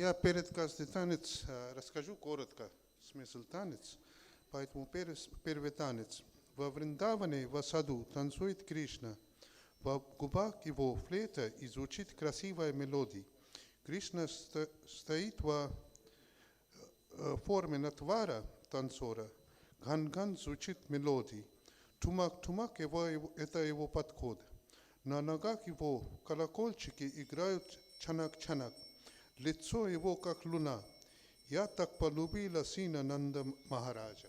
Я перед каждый танец расскажу коротко смысл танец, поэтому первый танец. Во Вриндаване, в саду танцует Кришна. В губах его флейта и звучит красивая мелодия. Кришна стоит в форме натвара танцора. Ган-ган звучит мелодия. Тумак-тумак это его подход. На ногах его колокольчики играют чанак-чанак. Лицо его как луна. Я так полюбила сына Нанда Махараджа.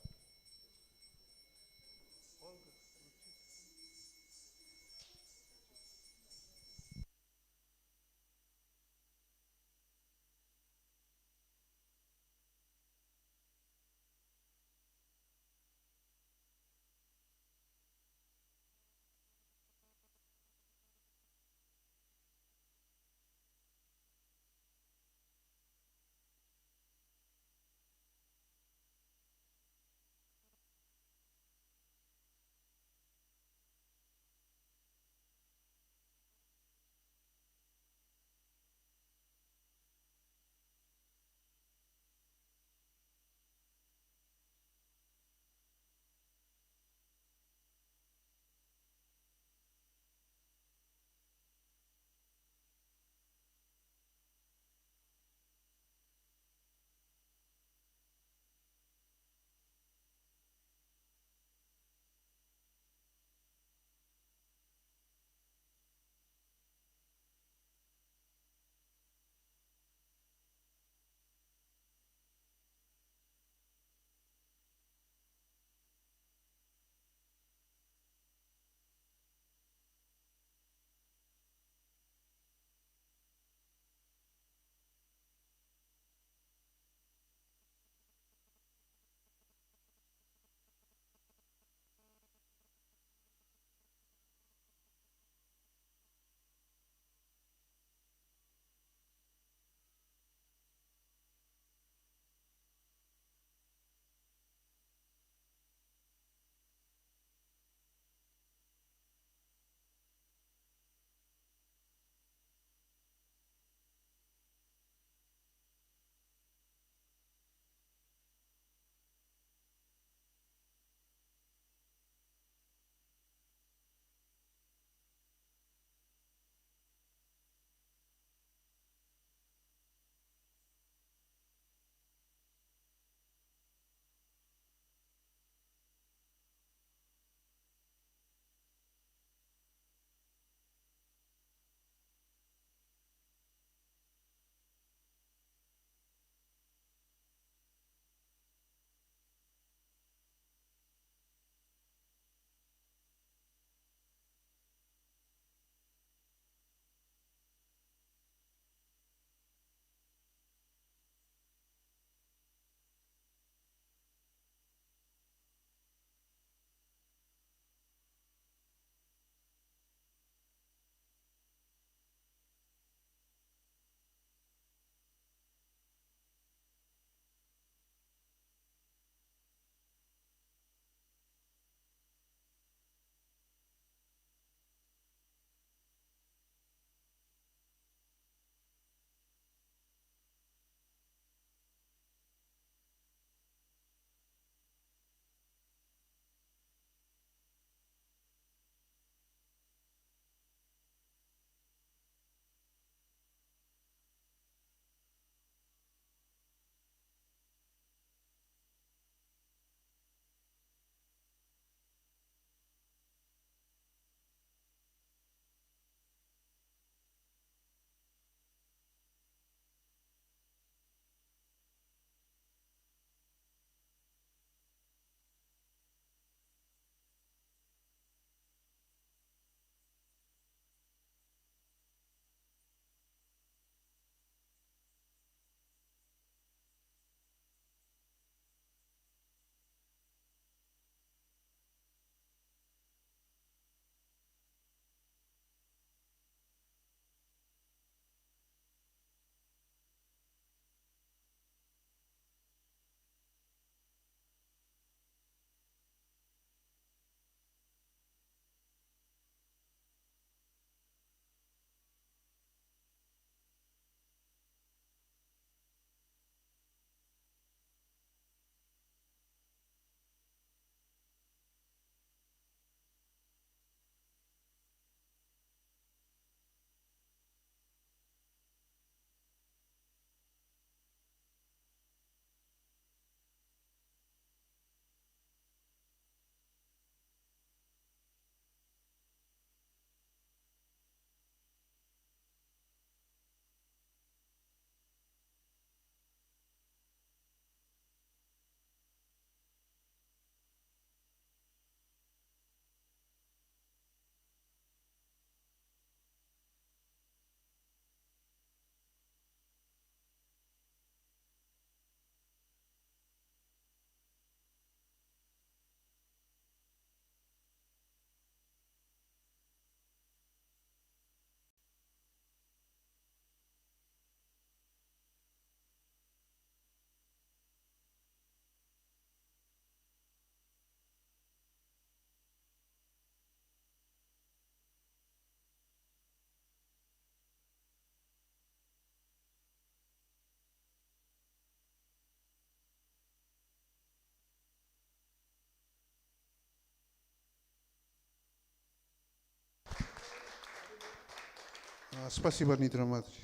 Спасибо, Нидра Матри.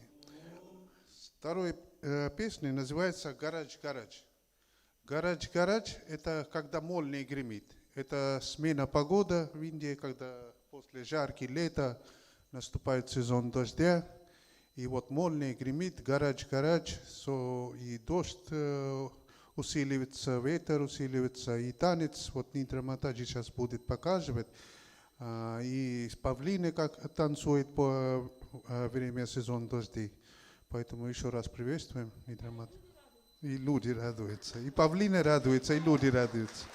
Второй песня называется «Гараж-гараж». Гараж-гараж– это когда молния гремит. Это смена погоды в Индии, когда после жаркого лета наступает сезон дождя. И вот молния гремит, гараж-гараж, и дождь усиливается, ветер усиливается, и танец. Вот Нидра Матаджи сейчас будет показывать. И павлины как танцуют по время сезона дождей. Поэтому еще раз приветствуем Нидра Матаджи. И люди радуются. И павлины радуются, и люди радуются.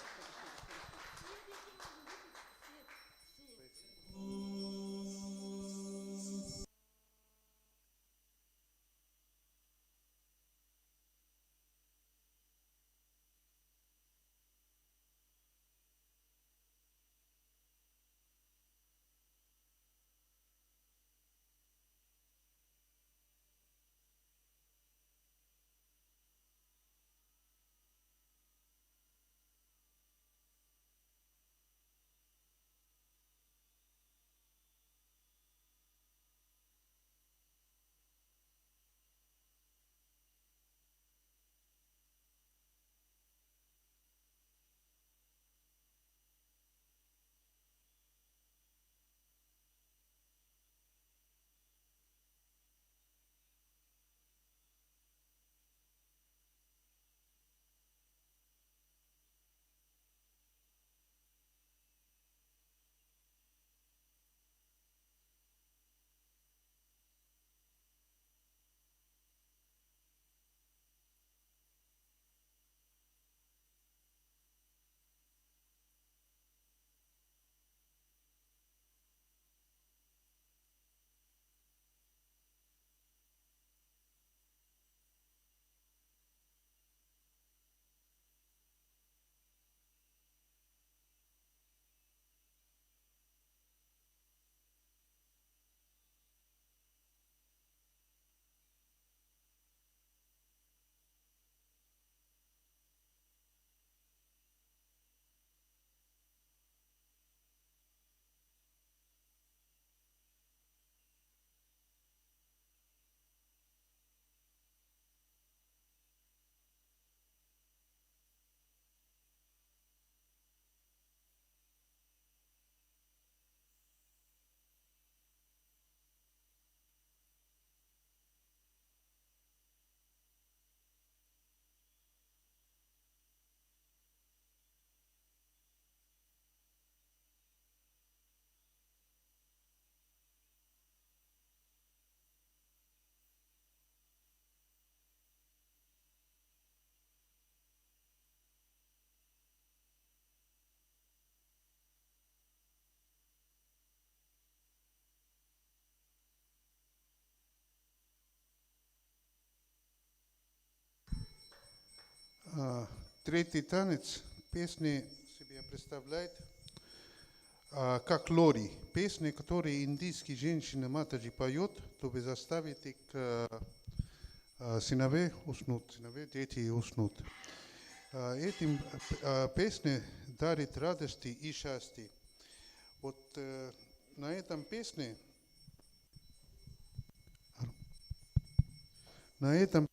Третий танец песни себе представляет как лори. Песни, которые индийские женщины Матаджи поют, чтобы заставить их сыновей уснуть, дети уснут. Этим песня дарит радости и счастье. Вот на этом песне, на этом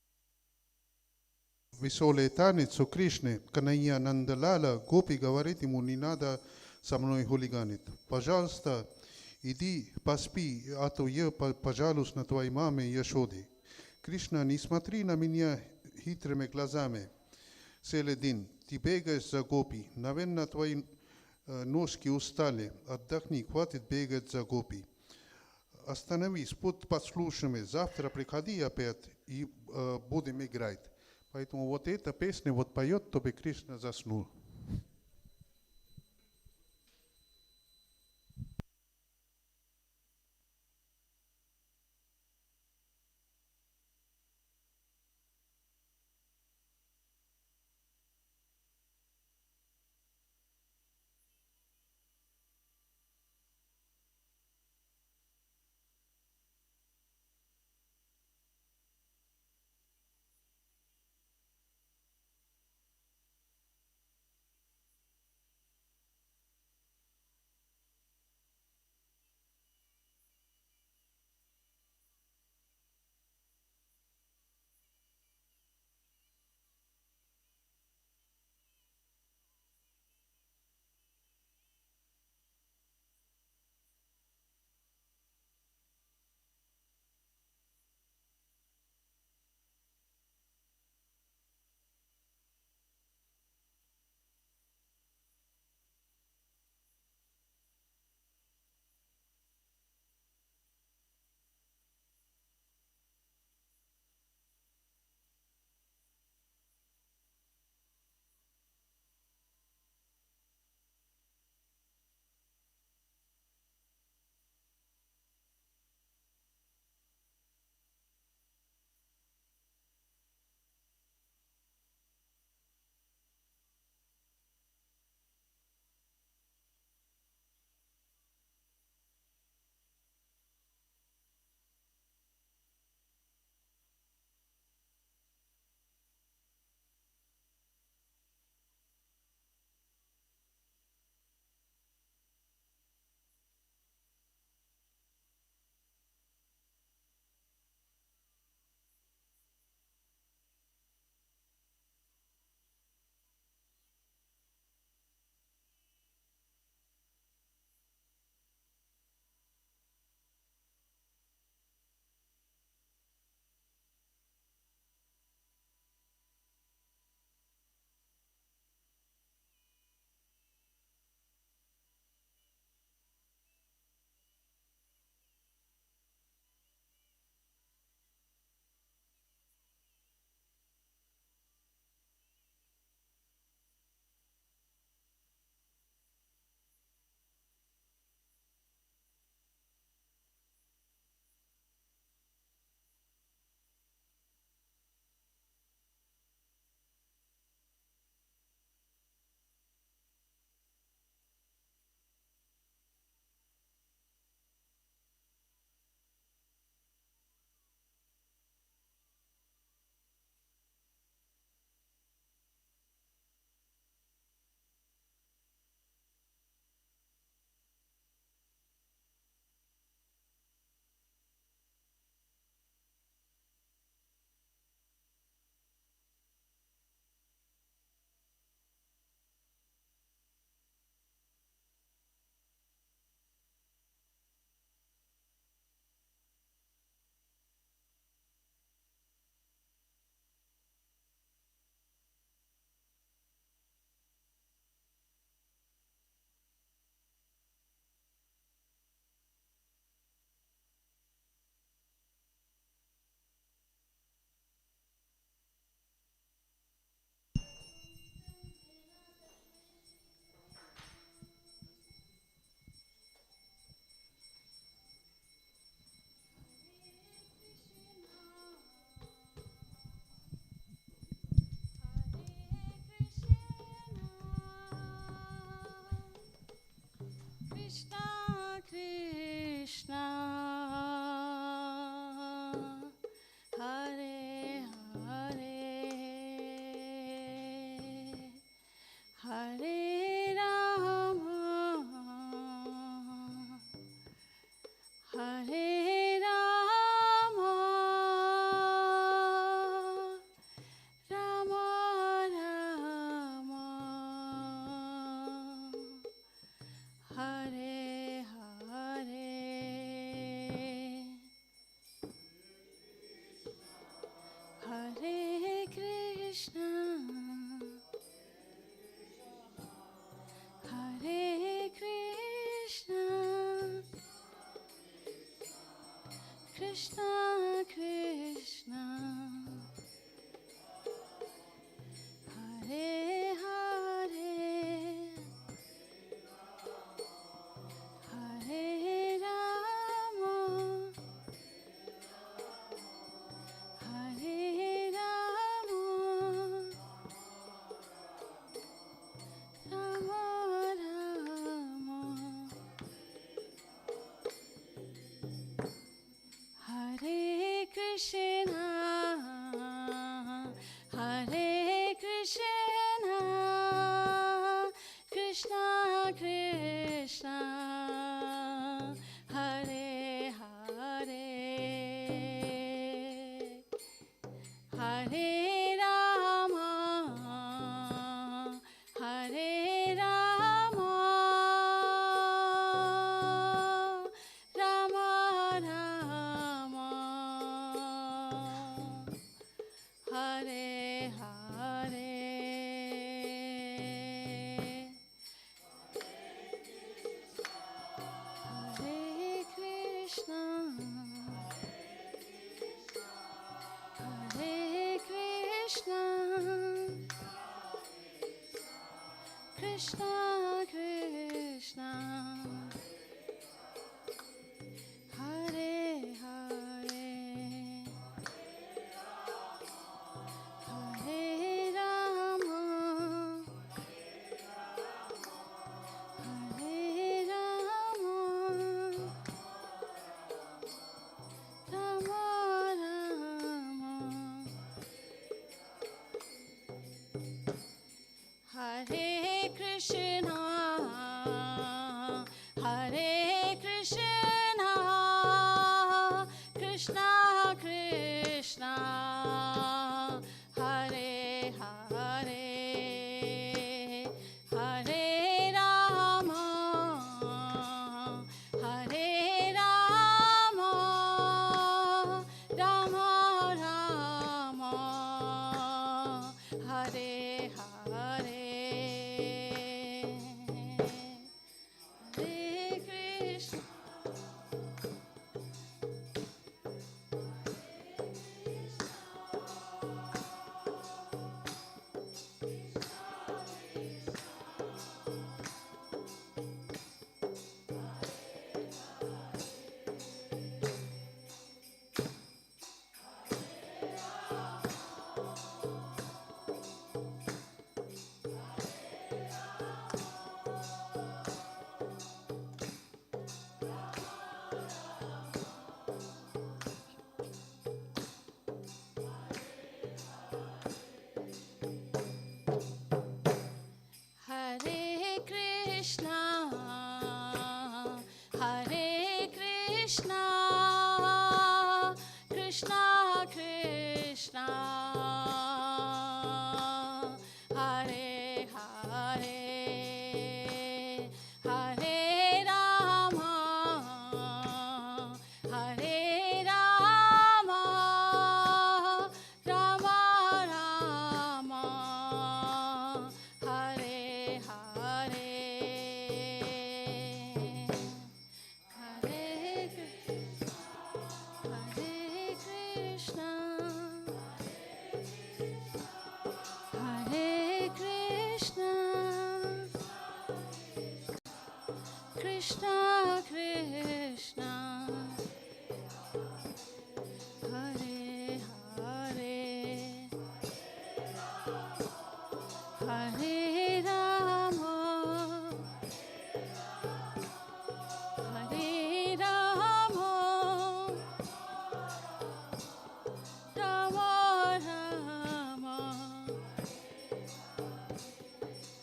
веселый танец у Кришны, Канайя Нандалала, Гопи говорит ему, не надо со мной хулиганить. Пожалуйста, иди поспи, а то я пожалуюсь на твоей маме Яшоде. Кришна, не смотри на меня хитрыми глазами. Целый день ты бегаешь за Гопи. Наверное, твои ножки устали. Отдохни, хватит бегать за Гопи. Остановись, будь послушными. Завтра приходи опять и будем играть. Поэтому вот эта песня вот поет, чтобы Кришна заснул.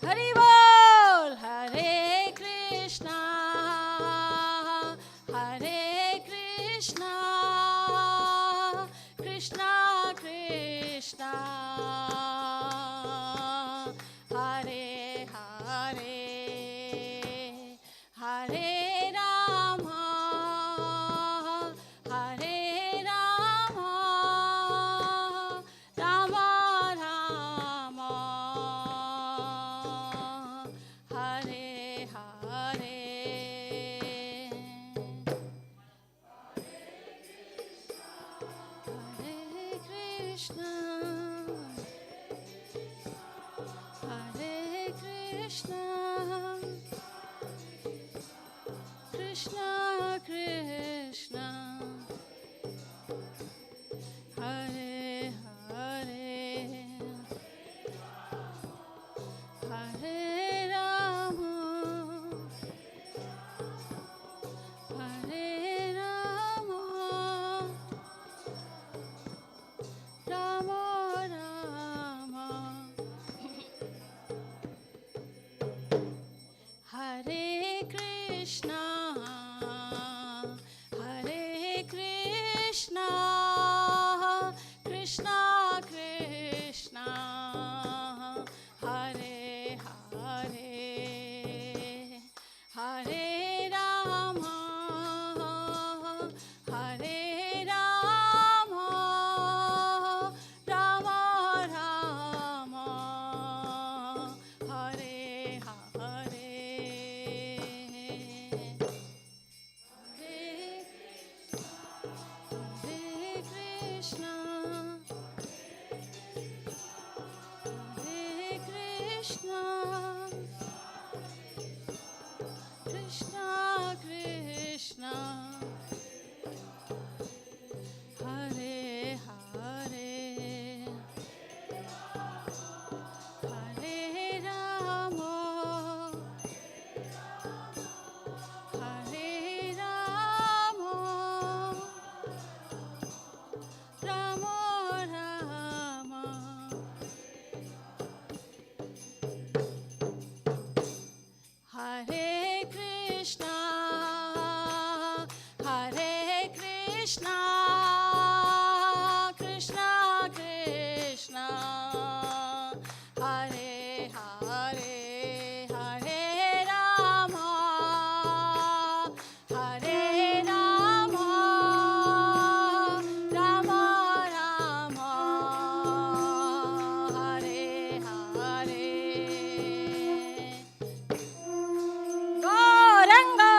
Hari Bol, Hare Krishna, Hare Krishna, Krishna Krishna, Hare Hare, Hare Rama, Hare Rama, Rama Rama, Hare Hare. Hare Krishna, Hare Krishna, Krishna Krishna, Hare Hare, Hare Rama, Hare Rama, Rama Rama, Hare Krishna, Hare Krishna, Krishna Krishna, Hare Hare, Hare Rama, Hare Rama, Rama Rama, Hare Hare, Hare Krishna, Hare Krishna, Krishna Krishna, Hare Hare, Hare Rama, Hare Rama, Rama Rama, Hare Krishna, Hare Krishna, Krishna Krishna, Hare Hare, Hare Rama, Hare Rama, Rama Rama, Hare Hare. Gauranga,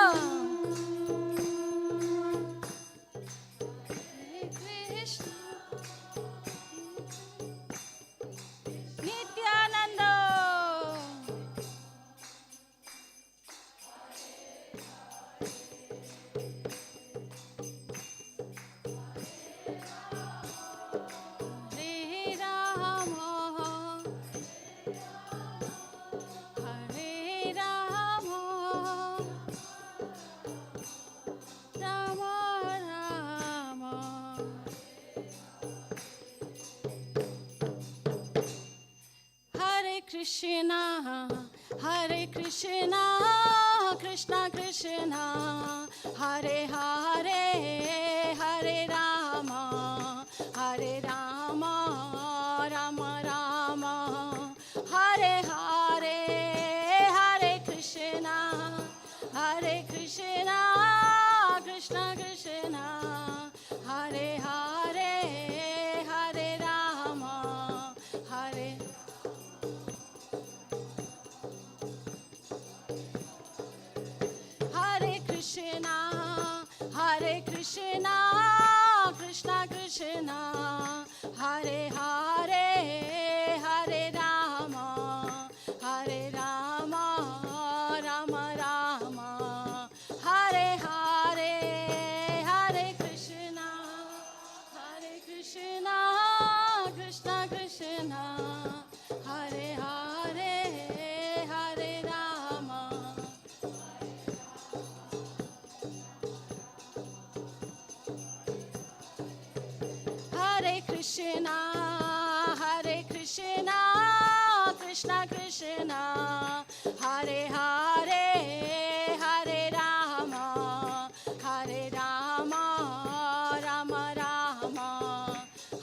Hare Krishna, Nityananda, Hare Rama, Hare Rama, Rama Rama, Hare Krishna, Hare Krishna, Krishna Krishna, Hare Hare, Hare Rama, Hare Rama, Rama Rama, Hare Hare, Hare Krishna, Hare Krishna, Krishna Krishna, Hare Hare, Hare Rama, Hare Hare Krishna, Hare Krishna, Krishna Krishna, Hare Hare, Hare Rama, Hare Rama, Rama Rama, Hare Hare, Hare Krishna, Hare Krishna, Krishna Krishna, Hare Hare, Hare Rama, Hare Krishna, Hare Krishna, Krishna Krishna Hare Hare Hare Rama Hare Rama Rama Rama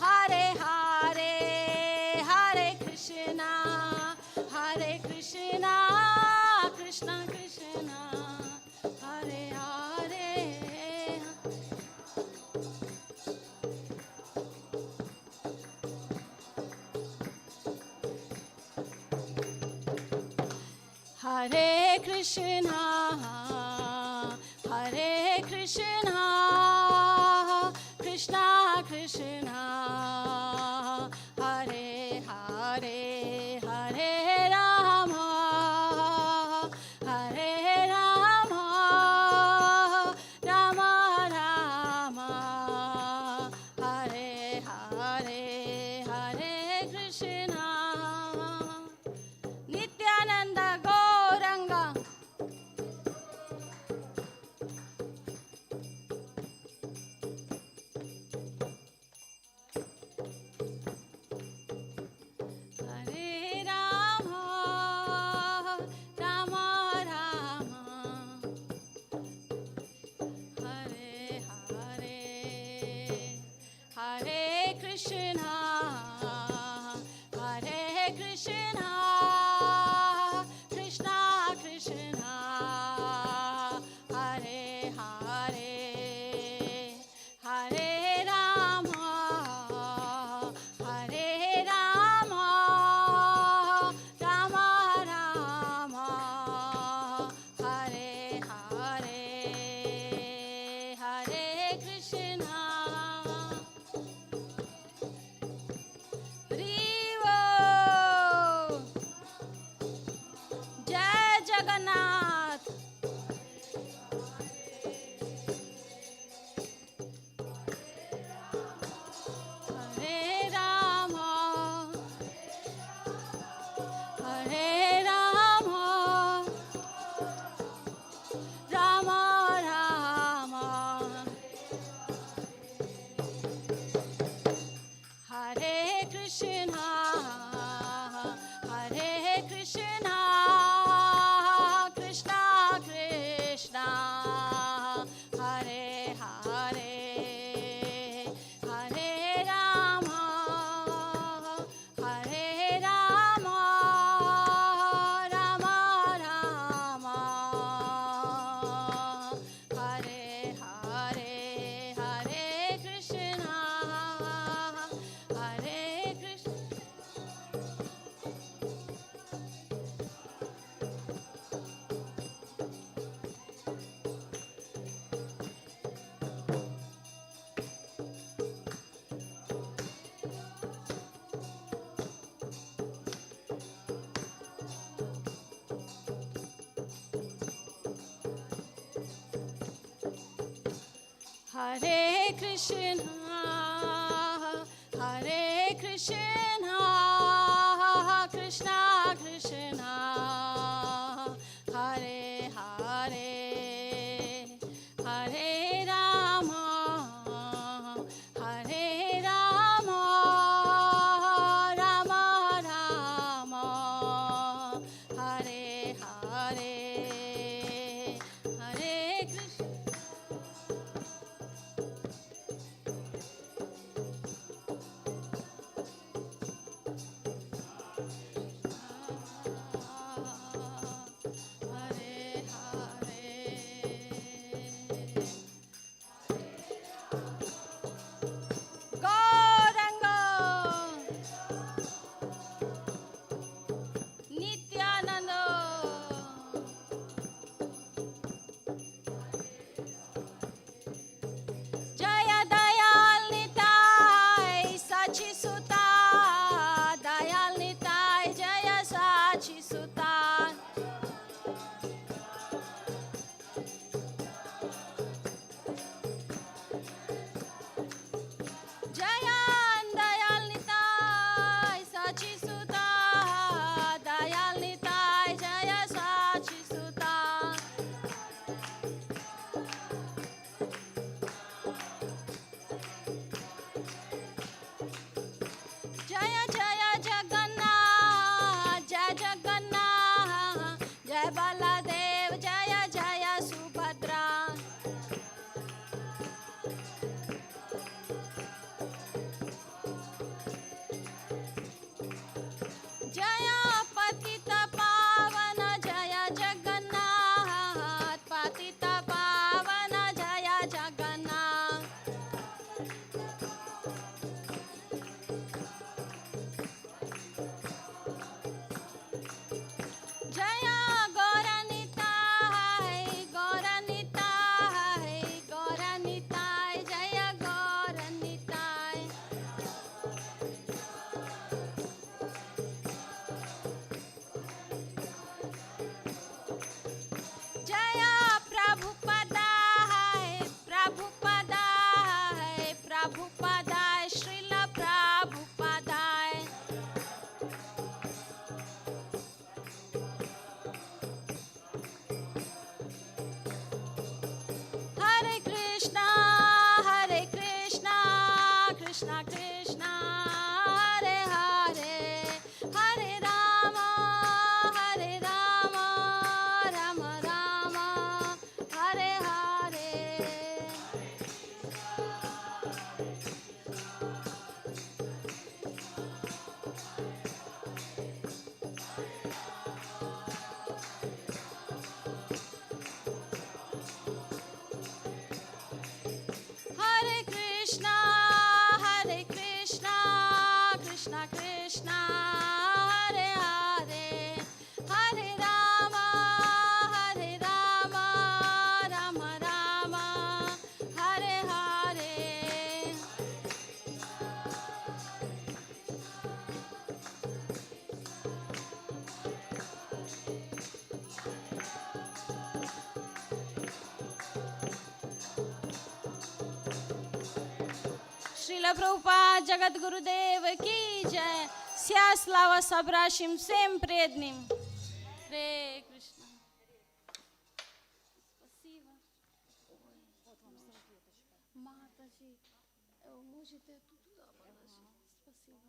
Hare Hare Hare Krishna Krishna Krishna Hare Hare Hare Krishna Krishna Krishna Hare Hare Hare Rama Rama Rama Hare Hare Hare Krishna Nityananda Gauranga Hare Rama Rama Rama Hare Hare Hare Krishna Krishna Krishna Hare Hare Hare Rama Rama Rama Hare Hare Hare Krishna Rivo Jai Jagannath Hare Rama Rama Rama Hare Krishna Krishna Krishna Hare Hare Hare Rama Rama Rama Hare Hare Hare Krishna Hare Krishna Krishna Krishna Hare Hare Hare Rama Rama Rama Hare Hare Hare Krishna Krishna Krishna Hare Hare Hare Rama Rama Rama Hare Hare Hare Krishna Krishna Krishna Hare Hare Hare Rama Rama Rama Hare Hare Srila Prabhupada Jagat Gurudev ki jai. Sia slava sabrashim sempre jednim. Hare Krishna. Спасибо. Матаджи, можете туда положить. Спасибо.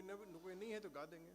कोई नहीं है तो गा देंगे.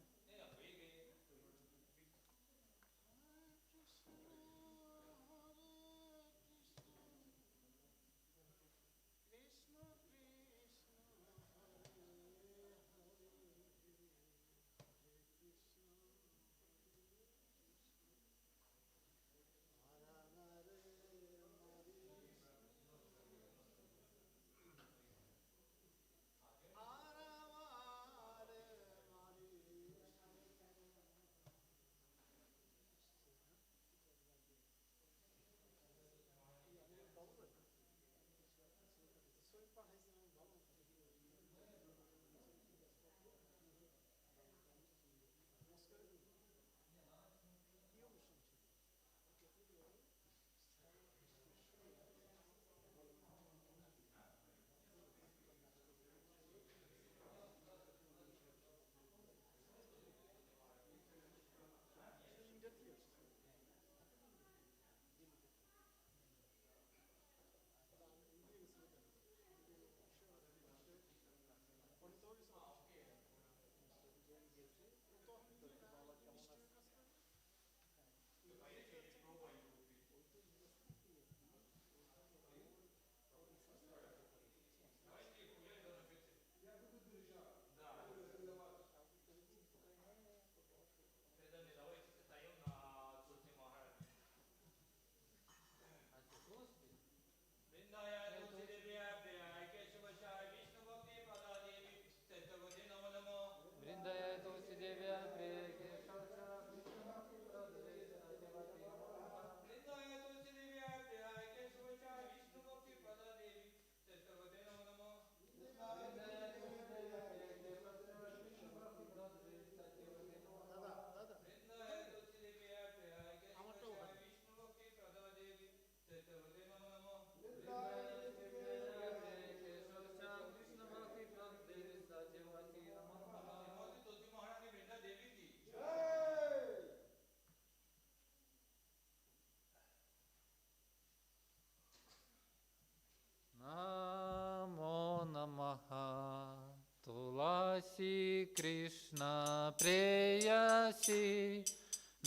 Tulasi Krishna Preyasi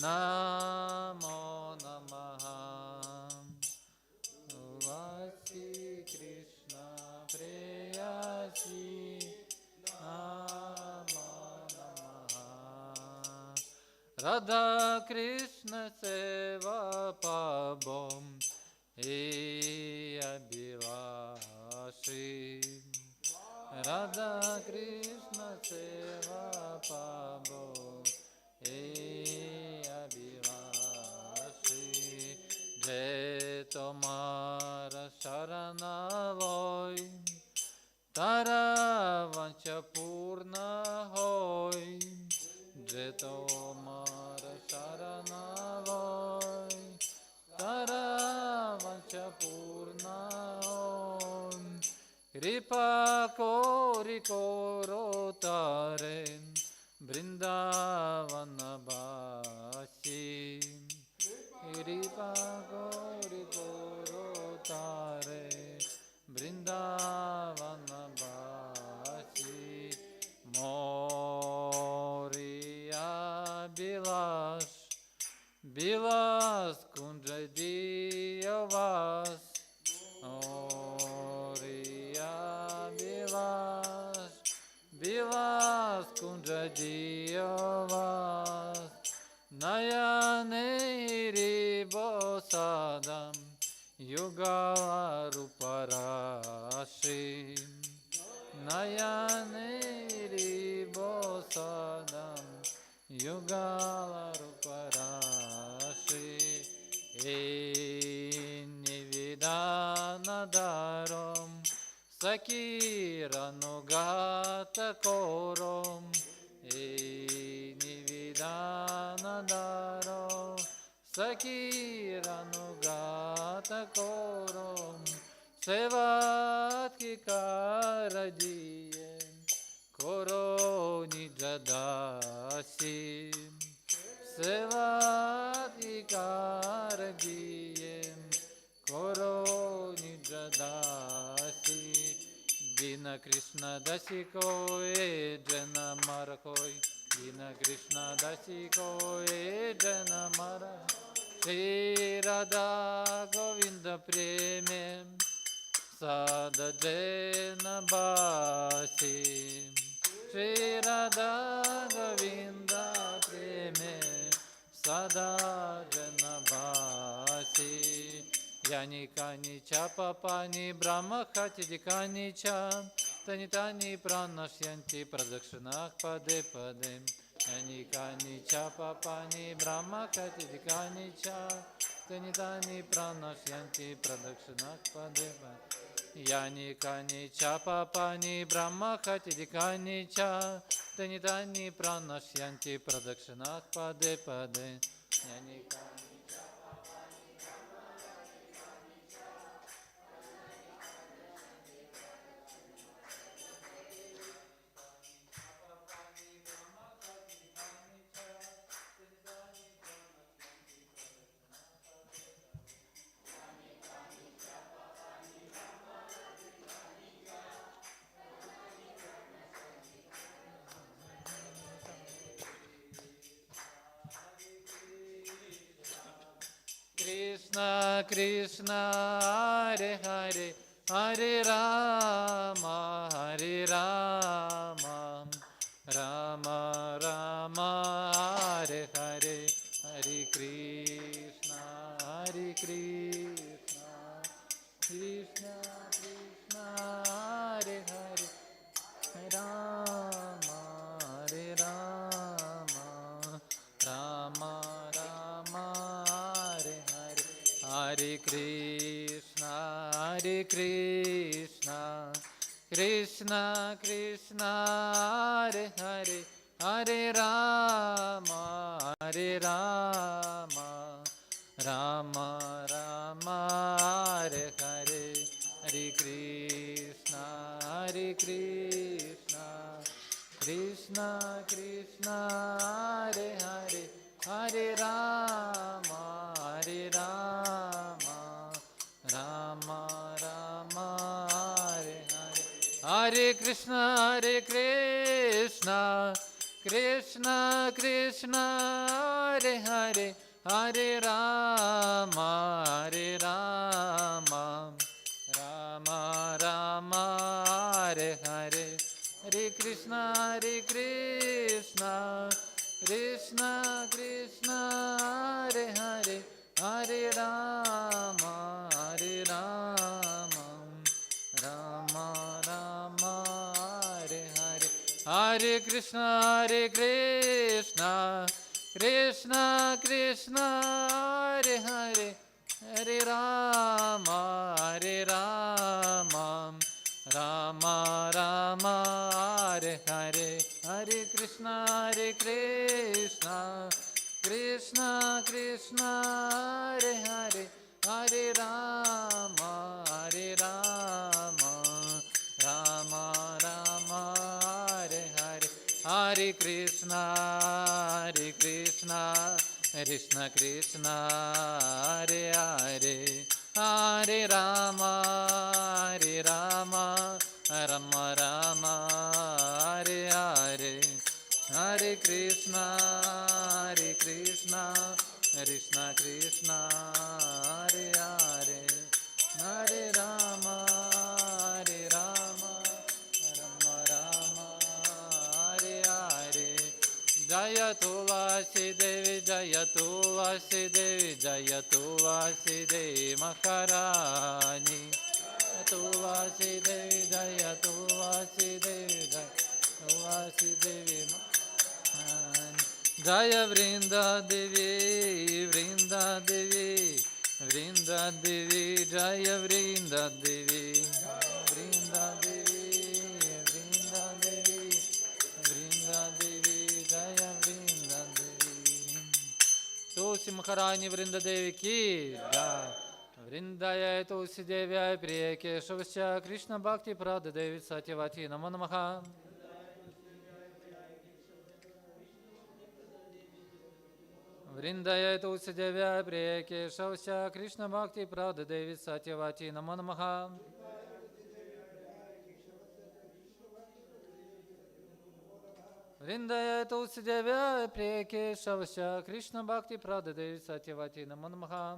Namo Namaha Tulasi Krishna Preyasi Namo Namaha Radha Krishna Seva Pabom E Abhilashi Radha Krishna Seva Pabo E Abhilashi Je Tomara Sharanaloy Tara Vancha Purna Hoy Je Tomara Sharanaloy Tara Vancha Purna Hoy Kripa kori koro tare Vrindavana basi Kripa kori koro tare Vrindavana basi Moria Bilas Bilas kunja diyavas Bilas kunja diyavas Nayane hiribosadam Yugala ruparashi Nayane hiribosadam Yugala ruparashi Nividanadarom Sakiranugata korom Nividanadarom Sakiranugata korom Sevatki karadiye Koroni jadasi Sevatki karadiye Koroni jadasi Dina Dina Krishna Dasi Koi Jana Mara Koi Dina Krishna Dasi Koi Jana Mara Shri Radha Govinda Preme Sada Jena Basi Shri Radha Govinda Preme Sada Jena Basi Yani Kani Cha Papani Brahma Khati Dikani Cha Tani Tani Pranashyanti Pradakshana Pade Pade Yani Kani Cha Papani Brahma Khati Dikani Cha Tani Tani Pranashyanti Pradakshana Pade Pade Yani Kani Cha Papani Brahma Khati Dikani Cha Tani Tani Pranashyanti Pradakshana Pade Pade Yani Kani Krishna Krishna Hare Hare Hare Rama Hare Rama Rama Rama Hare Hare Hare Krishna Hare Krishna Krishna Krishna Hare Hare Hare Rama Hare Rama Rama Rama Hare Hare Hare Krishna Hare Krishna Krishna Krishna Hare Hare Hare Rama Hare Rama Rama Rama Hare Hare Hare Krishna Hare Krishna Krishna Krishna Hare Hare Hare Rama Hare Rama Rama Rama Hare Hare Hare Krishna Hare Krishna Krishna Krishna Hare Hare Hare Rama Hare Rama Rama Rama Hare Hare Hare Krishna Krishna Krishna Krishna Hare Hare Hare Rama Hare Rama Rama Rama Hare Hare Hare Krishna Krishna Krishna Krishna Hare Hare Hare Rama Hare Rama Rama Rama Hare Hare Hare Krishna Krishna Krishna Krishna Hare Hare Hare Rama Hare Rama Rama Rama Hare Hare Hare Krishna Krishna Krishna Krishna Hare Hare Hare Rama Rama Rama Hare Hare Hare Krishna Krishna Krishna Krishna Hare Hare Hare Rama Rama Rama Hare Hare Jaya Tulasi Devi Jaya Tulasi Devi Jaya Tulasi Devi Maharani Tulasi Devi Jaya Tulasi Devi Jaya Tulasi Devi Maharani Jaya Vrinda Devi Vrinda Devi Vrinda Devi Jaya Vrinda Devi Vrinda Devi Vrinda Devi Vrinda Devi Jaya Vrinda Devi Tulsi Maharani Vrinda Devi ki Jai Vrindaya Tulsi Devi Priya Keshvasya Krishna Bhakti Prada Devi Satyavati Namo Namaha Vrindaya Tulsi Devi Priya Keshvasya Krishna Bhakti Prada Devi Satyavati Namo Namaha Вриндая Тулсидевя Прия Кешавася Кришна Бхакти Прадade Сатьявати Намо Намаха.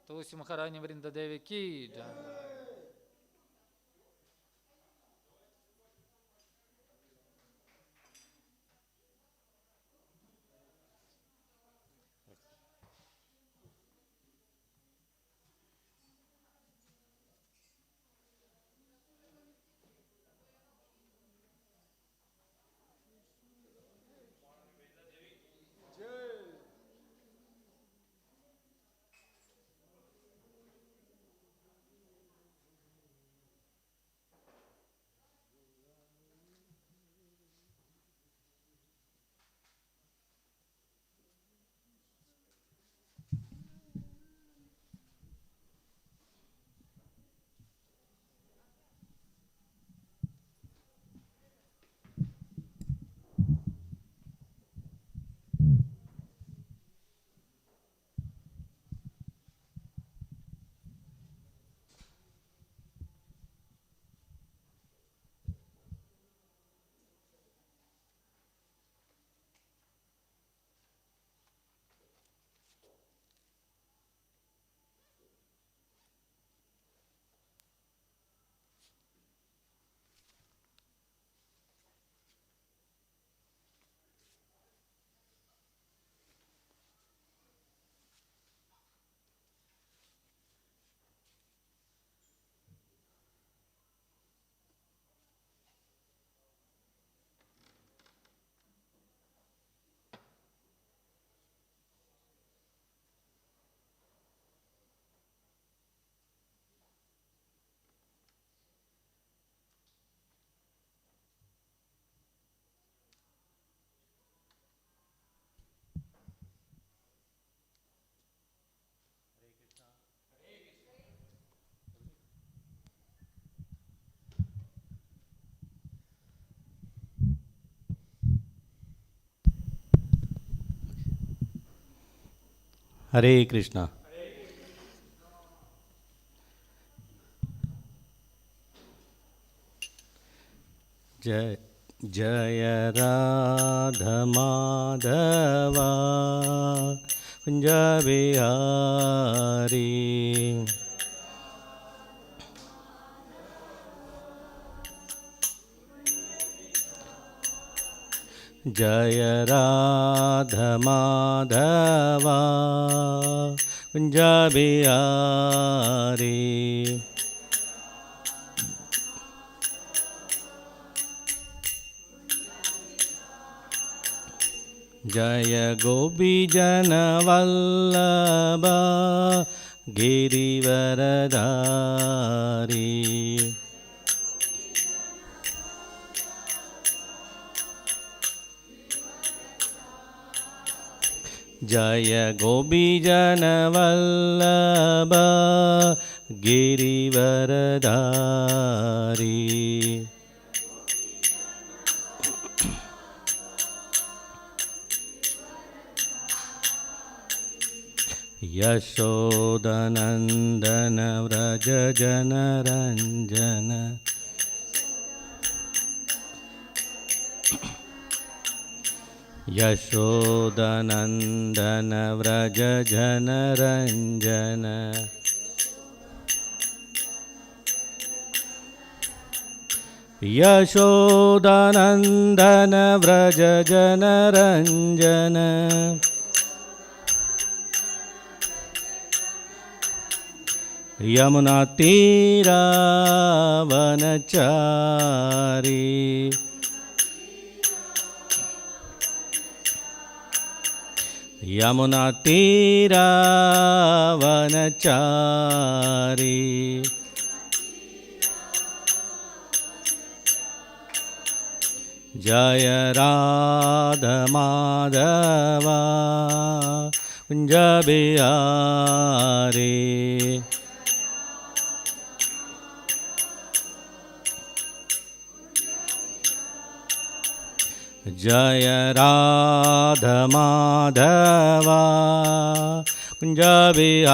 Тулси Махарани Вриндадеви Ки Джай. Hare Krishna. Jai Jaya Radha Madhava Kunja Bihari. Jaya Radha Madhava Kunja Bihari. Jaya Gopi Jana Vallabha Girivaradhari. Jaya Gopi Jana Vallabha Girivaradhari. Yashodanandana Vraja Jana Ranjana. Yashodanandana Vraja Jana Ranjana. Yashodanandana Vraja Jana Ranjana. Yamuna Tira Vanachari. Yamuna Tira Vanachari. Jaya Radha Madhava Kunja Bihari. Jaya Radha Madhava Kunja Bihari.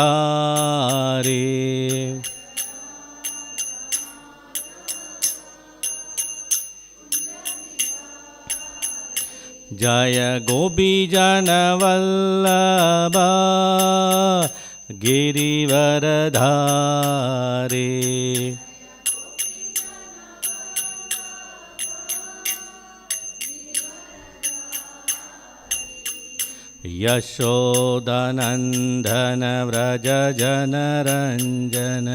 जय गोपीजनवल्लभा गिरिवरधारी यशोदनन्दन व्रज जनरञ्जन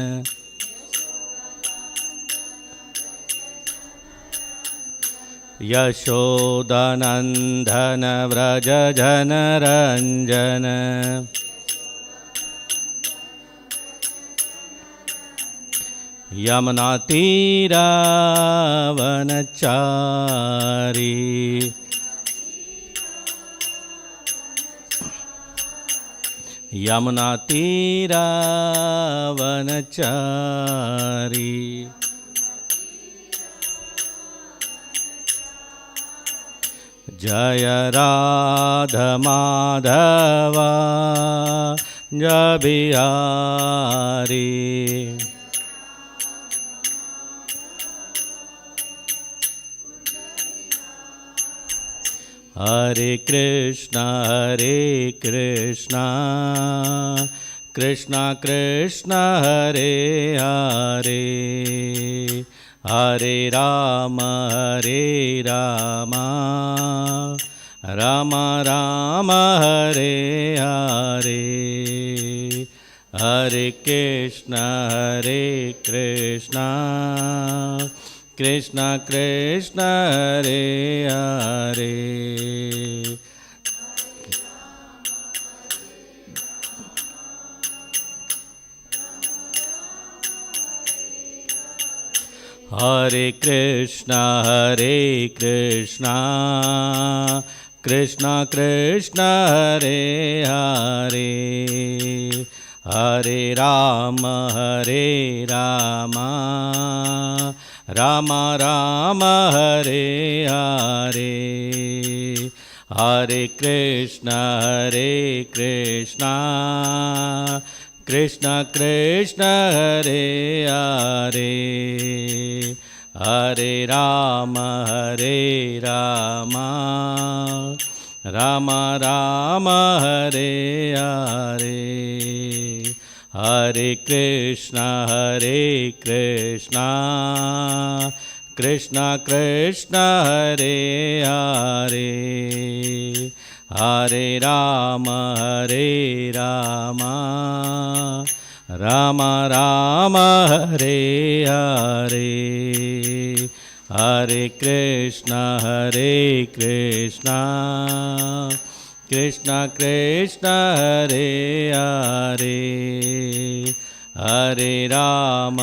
यशोदनन्दन व्रज जनरञ्जन यमुनातीरावनचारी यमुनातीरावनचारी जय राधमाधवा जय बिहारी हरे Krishna Krishna Krishna Hare Hare Hare Ram Ram Ram Hare Hare Hare Krishna Krishna Krishna Hare Hare Hare Krishna Krishna Krishna Hare Hare Hare Ram Ram Ram Hare Hare Hare Krishna Krishna Krishna Hare Hare Hare Ram Ram Ram Hare Hare Hare Krishna Krishna Krishna Hare Hare Hare Ram Ram Ram Hare Hare Hare Krishna Krishna Krishna Hare Hare Hare Ram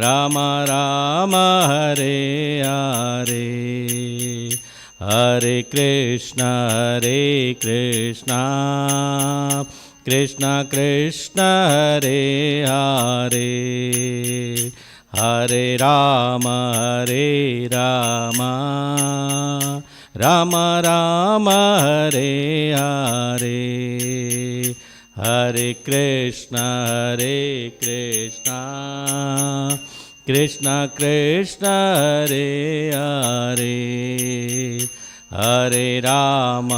Ram Ram Hare Hare Hare Krishna Krishna Krishna Hare Hare Hare Ram Ram Ram Hare Hare Hare Krishna Krishna Krishna Hare Hare Hare Ram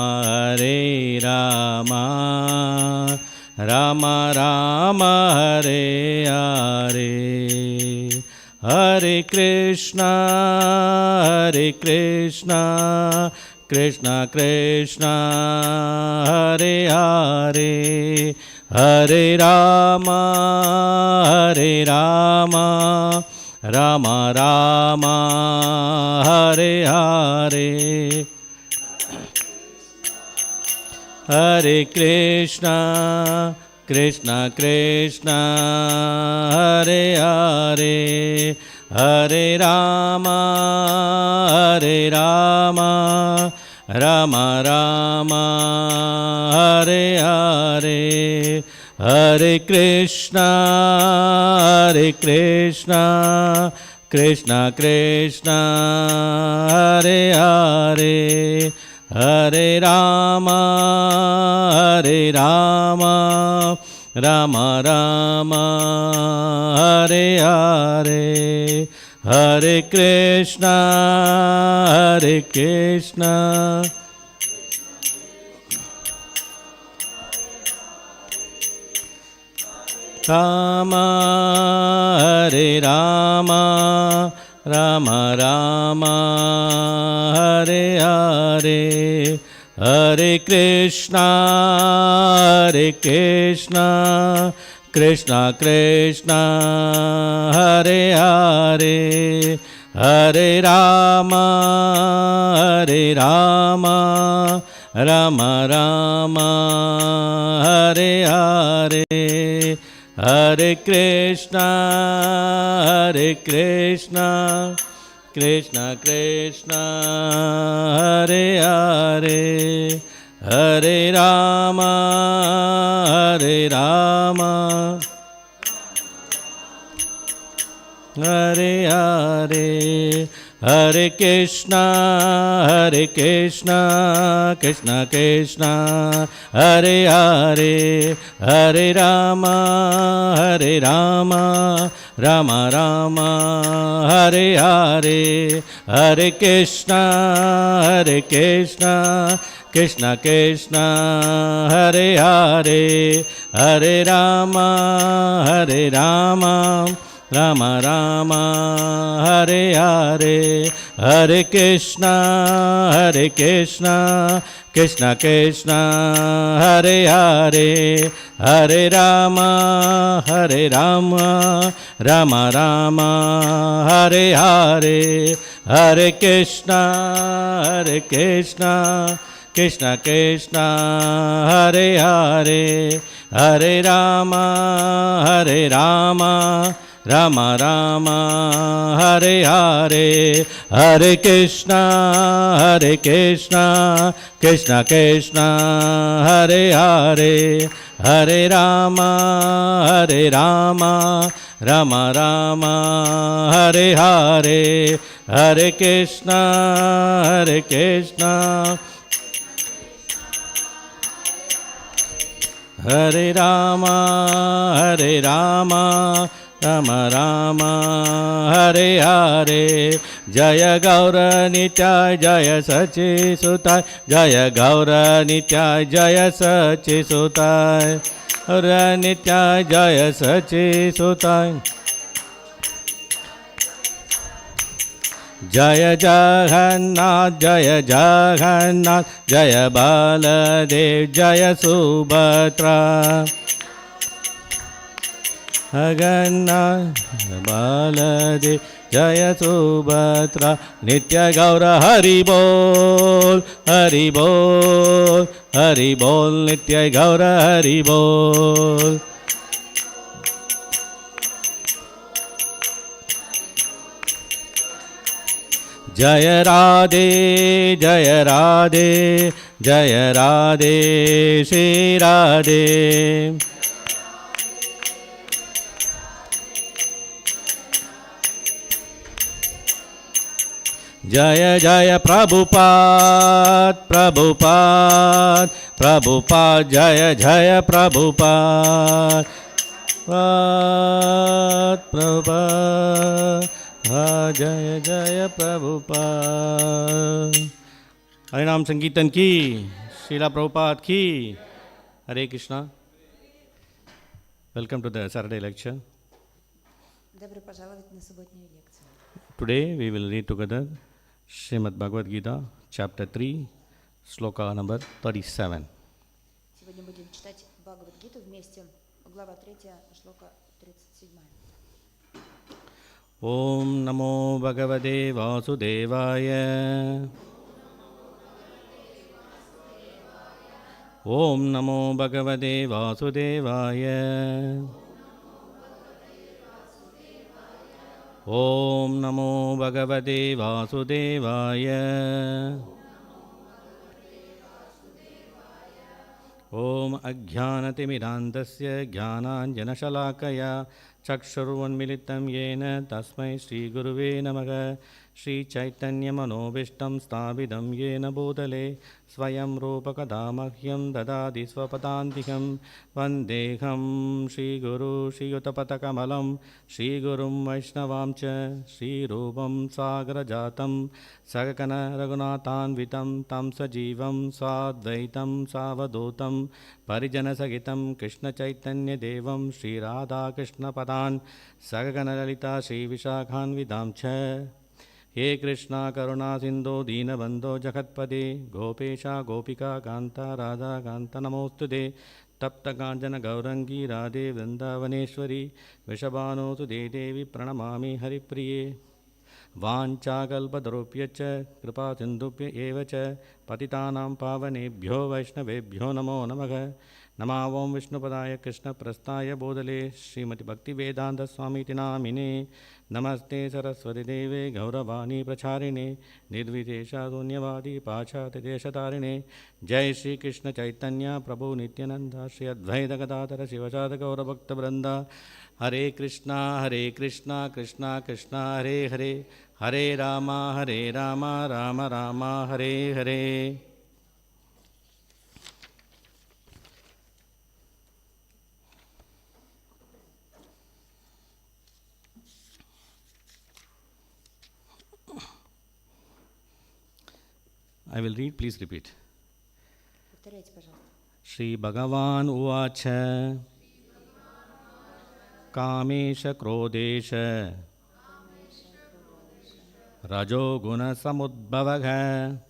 Ram Ram Hare Hare Hare Krishna Krishna Krishna Hare Hare Hare Ram Ram Ram Hare Hare Hare Krishna Krishna Hare Hare Hare Ram Ram Ram Hare Hare Hare Krishna Krishna Krishna Hare Hare Hare Ram Ram Ram Hare Hare Hare Krishna, Hare Krishna, Rama, Hare Rama, Rama Rama, Hare Hare, Hare Krishna, Hare Krishna, Krishna Krishna, Hare Hare, Hare Rama, Hare Rama, Rama Rama, Hare Hare, Hare Krishna, Hare Krishna, Krishna Krishna, Hare Hare, Hare Rama, Hare Rama, Hare Hare, Hare Krishna, Hare Krishna, Krishna Krishna, Hare Hare, Hare Rama, Hare Rama, Rama Rama, Hare Hare, Hare Krishna, Hare Krishna, Krishna Krishna, Hare Hare, Hare Rama, Hare Rama, Rama Rama, Hare Hare, Hare Krishna, Hare Krishna, Krishna Krishna, Hare Hare, Hare Rama, Hare Rama, Rama Rama, Hare Hare, Hare Krishna, Hare Krishna, Krishna Krishna, Hare Hare, Hare Rama, Hare Rama, Rama Rama, Hare Hare, Hare Krishna, Hare Krishna, Krishna Krishna, Hare Hare, Hare Rama, Hare Rama, Rama Rama, Hare Hare, Hare Krishna, Hare Krishna, Hare Rama, Hare Rama, Rama Rama, Hare Hare, Jaya Gaura Nityai, Jaya Sachi Sutai, Jaya Gaura Nityai, Jaya Sachi Sutai, Gaura Nityai, Jaya Sachi Sutai, Jaya Jagannath, Jaya Jagannath, Jaya Baladev, Jaya Subhadra, Jagannath, Baladev, Jaya Subhadra, Nitya Gaura, Hari Bol, Hari Bol, Hari Bol, Nitya Gaura, Hari Bol. Jaya Radhe, Jaya Radhe, Jaya Radhe, Shri Radhe. Jaya Jaya Prabhupada, Prabhupada, Prabhupada, Jaya Jaya Prabhupada, Prabhupada, Jaya Jaya Prabhupada. Harinam Sankirtan ki, Srila Prabhupada ki, Hare Krishna. Welcome to the Saturday lecture. Добро пожаловать на субботнюю лекцию. Today we will read together Srimad Bhagavad Gita, chapter 3, sloka number 37. Сегодня будем читать Бхагавад-гиту вместе. Глава 3, шлока 37. Om Namo Bhagavate Vasudevaya. Om Namo Bhagavate Vasudevaya. Om Namo Bhagavate Vasudevaya. Om Ajnanatimirandasya Jnananjanashalakaya Chakshurvanmilitam Yena Tasmai Sri Guruve Namaha. Shri Chaitanya Manobishtam Sthabidam Yena Bhutale Swayam Rupakada Mahyam Dadadi Swapadantikam Vandeham Shri Guru Shri Utapatakamalam Shri Gurum Vaishnavamcha Shri Rupam Sagrajatam Sagakana Raghunathan Vitam Tam Sajivam Sadvaitam Savadotam Parijana Sagitam Krishna Chaitanya Devam Shri Radha Krishna Padan Sagakana Lalita Shri Vishakhan Vidamcha He Krishna Karuna Sindhu Dina Bandho Jagatpade Gopesha Gopika Kanta Radha Kanta Namostude Tapta Kanjana Gaurangi Radhe Vrindavaneshwari Vishabhano Sude Devi Pranamami Haripriye Vanchakalpadrupya cha Kripa Sindhupya eva cha Patitanam Pavanebhyo Vaishnavebhyo Namo Namaha Namavam Vishnupadaya Krishna Prastaya Bodhale Srimati Bhakti Vedanta Swami Namine Namaste Saraswati Deve Gauravani Pracharine Nirvidesha Dunyavadi Pachati Deshatarine Jai Shri Krishna Chaitanya Prabhu Nityananda Shri Advaita Gadadhara Shivasada Gaura Bhakta Vranda Hare Krishna Krishna Krishna Hare Hare Hare Rama Rama Rama Hare Hare. I will read, please repeat. Повторяйте, пожалуйста. Shri Bhagavan Uvacha Kamesha Krodesha Rajo Guna Samudbhavaga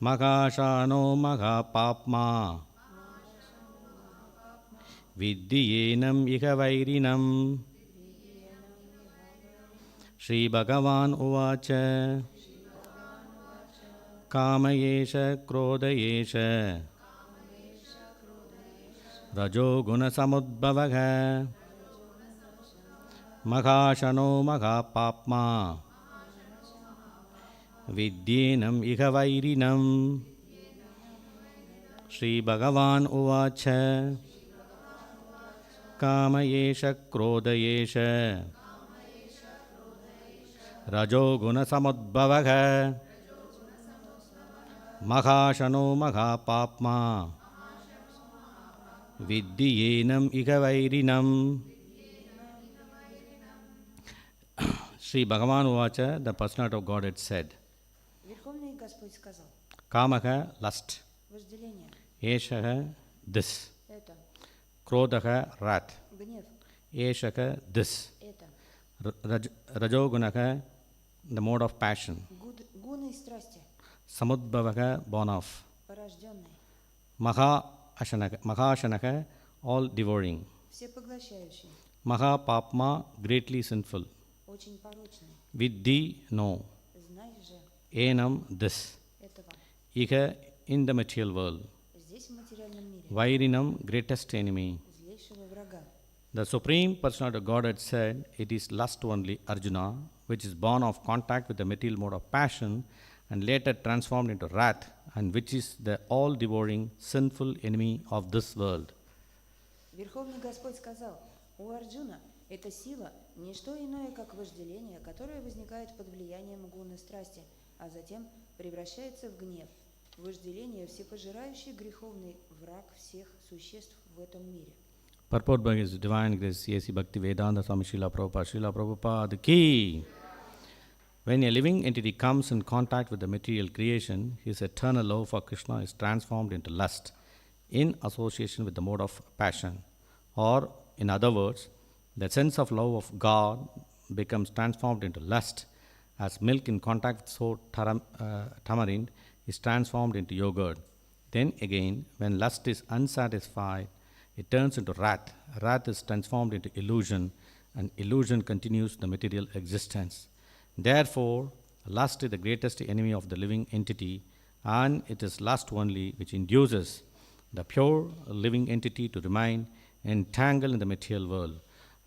Makashano Magapapma Viddiyenam Ikavairinam Shri Bhagavan Uvacha Kamayesha Krodayesha Rajo Guna Samudbhavaga Makashano Magapapma Vidyenam Ikavairinam Shri Bhagavan Uvacha Kamayesha Krodayesha Rajo Guna Samudbhavaga Makashano Magapapma Vidyenam Ikavairinam. Sri Bhagavan Uvacha, the personality of God had said, Верховный Господь сказал, Kamaha, lust, вожделение Eshaha, this, – это, Krodhaha, wrath, гнев Eshaha, this, – это, Rajogunaha, the mode of passion, гуны страсти, Samudbhavaha, born of, порожденные, Mahashanaha, all devouring, всепоглощающие, Mahapapma, greatly sinful, очень порочные. Viddhi, no, Знай же Enam, this, этого. Iha, in the material world, Здесь, в материальном мире, Vairinam, greatest enemy. злейшего врага. The Supreme Personality of God had said, it is lust only, Arjuna, which is born of contact with the material mode of passion and later transformed into wrath, and which is the all-devouring, sinful enemy of this world. Верховный Господь сказал, у Арджуна эта сила – не что иное, как вожделение, которое возникает под влиянием гуны страсти, а затем превращается в гнев. Вожделение – всепожирающий греховный враг всех существ в этом мире. Purport by His Divine Grace, C.S.C. Bhakti Vedanta Swami Srila Prabhupada Ki. When a living entity comes in contact with the material creation, his eternal love for Krishna is transformed into lust in association with the mode of passion. Or, in other words, the sense of love of God becomes transformed into lust, as milk in contact with sour tamarind is transformed into yogurt. Then again, when lust is unsatisfied, it turns into wrath. Wrath is transformed into illusion, and illusion continues the material existence. Therefore, lust is the greatest enemy of the living entity, and it is lust only which induces the pure living entity to remain entangled in the material world.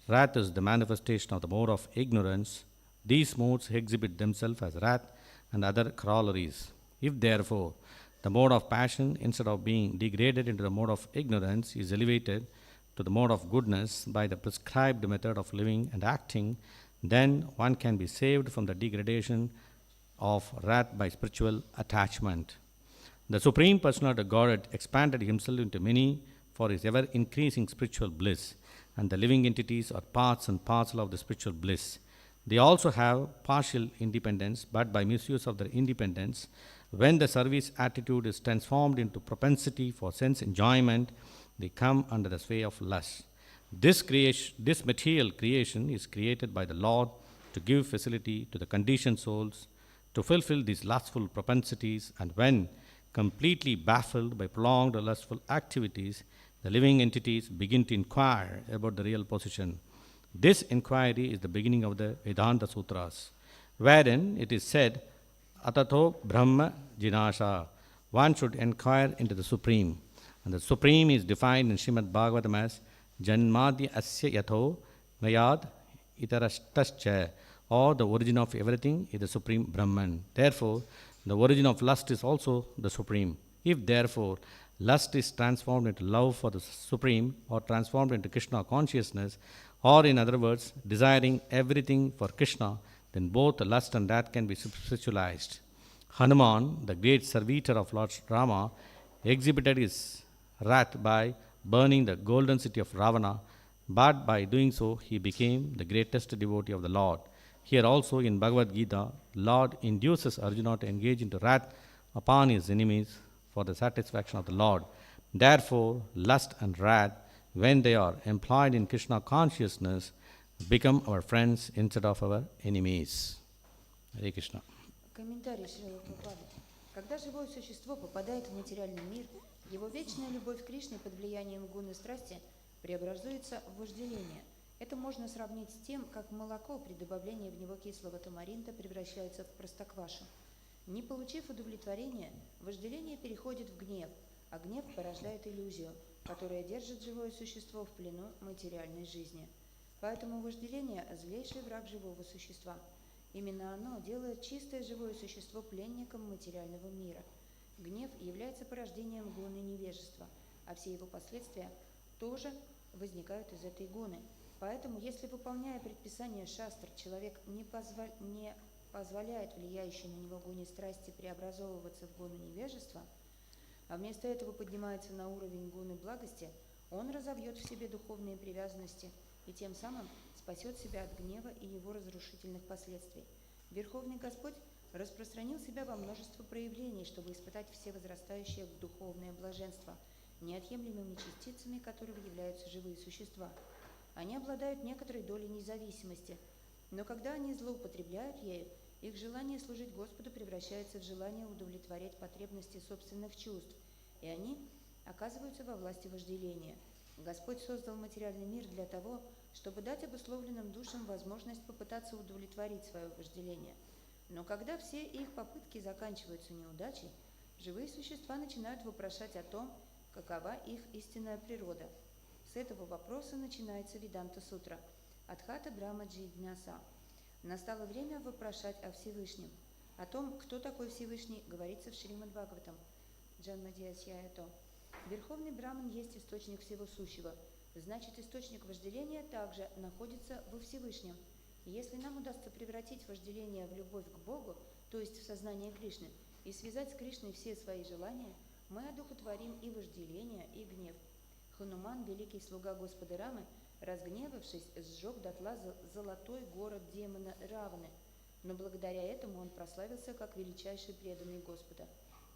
Wrath is the manifestation of the mode of ignorance. These modes exhibit themselves as wrath and other corollaries. If therefore the mode of passion, instead of being degraded into the mode of ignorance, is elevated to the mode of goodness by the prescribed method of living and acting, then one can be saved from the degradation of wrath by spiritual attachment. The Supreme Personality of Godhead expanded himself into many for his ever increasing spiritual bliss, and the living entities are parts and parcel of the spiritual bliss. They also have partial independence, but by misuse of their independence, when the service attitude is transformed into propensity for sense enjoyment, they come under the sway of lust. This material creation is created by the Lord to give facility to the conditioned souls to fulfill these lustful propensities, and when completely baffled by prolonged lustful activities, the living entities begin to inquire about the real position. This inquiry is the beginning of the Vedanta Sutras, wherein it is said, Atato Brahma Jinasha. One should inquire into the Supreme. And the Supreme is defined in Srimad Bhagavatam as Janmadya Asya Yatho Nayad Itarashtascha, or the origin of everything is the Supreme Brahman. Therefore, the origin of lust is also the Supreme. If therefore lust is transformed into love for the Supreme, or transformed into Krishna consciousness, or in other words, desiring everything for Krishna, then both lust and wrath can be spiritualized. Hanuman, the great servitor of Lord Rama, exhibited his wrath by burning the golden city of Ravana, but by doing so he became the greatest devotee of the Lord. Here also in Bhagavad Gita, Lord induces Arjuna to engage into wrath upon his enemies for the satisfaction of the Lord. Therefore, lust and wrath, when they are employed in Krishna consciousness, become our friends instead of our enemies. Hare Krishna. Комментарий Шрила Прабхупады. Когда живое существо попадает в материальный мир, его вечная любовь к Кришне под влиянием гуны страсти преобразуется в вожделение. Это можно сравнить с тем, как молоко при добавлении в него кислого тамаринда превращается в простоквашу. Не получив удовлетворения, вожделение переходит в гнев, а гнев порождает иллюзию, которая держит живое существо в плену материальной жизни. Поэтому вожделение – злейший враг живого существа. Именно оно делает чистое живое существо пленником материального мира. Гнев является порождением гуны невежества, а все его последствия тоже возникают из этой гуны. Поэтому, если, выполняя предписания шастр, человек не позволяет влияющей на него гуне страсти преобразовываться в гуну невежества, а вместо этого поднимается на уровень гуны благости, он разовьет в себе духовные привязанности и тем самым спасет себя от гнева и его разрушительных последствий. Верховный Господь распространил себя во множество проявлений, чтобы испытать все возрастающее духовное блаженство, неотъемлемыми частицами которого являются живые существа. Они обладают некоторой долей независимости, но когда они злоупотребляют ею, их желание служить Господу превращается в желание удовлетворять потребности собственных чувств, и они оказываются во власти вожделения. Господь создал материальный мир для того, чтобы дать обусловленным душам возможность попытаться удовлетворить свое вожделение. Но когда все их попытки заканчиваются неудачей, живые существа начинают вопрошать о том, какова их истинная природа. С этого вопроса начинается Веданта Сутра Адхата Брахма Джигнаса. Настало время вопрошать о Всевышнем. О том, кто такой Всевышний, говорится в Шримад Бхагаватам. Джанмадьясьяято. Верховный Браман есть источник всего сущего. Значит, источник вожделения также находится во Всевышнем. И если нам удастся превратить вожделение в любовь к Богу, то есть в сознание Кришны, и связать с Кришной все свои желания, мы одухотворим и вожделение, и гнев. Хануман, великий слуга Господа Рамы, разгневавшись, сжег дотла золотой город демона Раваны, но благодаря этому он прославился как величайший преданный Господа.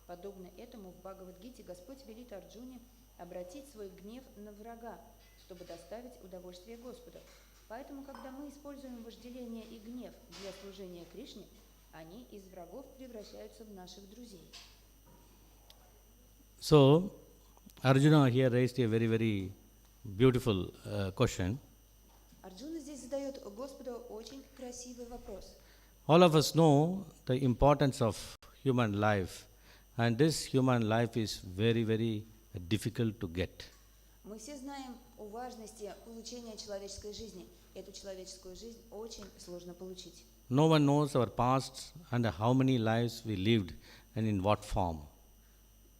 Подобно этому в Бхагавад-гите Господь велит Арджуне обратить свой гнев на врага, чтобы доставить удовольствие Господу. Поэтому, когда мы используем вожделение и гнев для служения Кришне, они из врагов превращаются в наших друзей. So, Arjuna here raised a very, very beautiful question. Арджуна здесь задает Господу очень красивый вопрос. All of us know the importance of human life, and this human life is very, very difficult to get. Мы все знаем о важности получения человеческой жизни. Эту человеческую жизнь очень сложно получить. No one knows our past and how many lives we lived and in what form.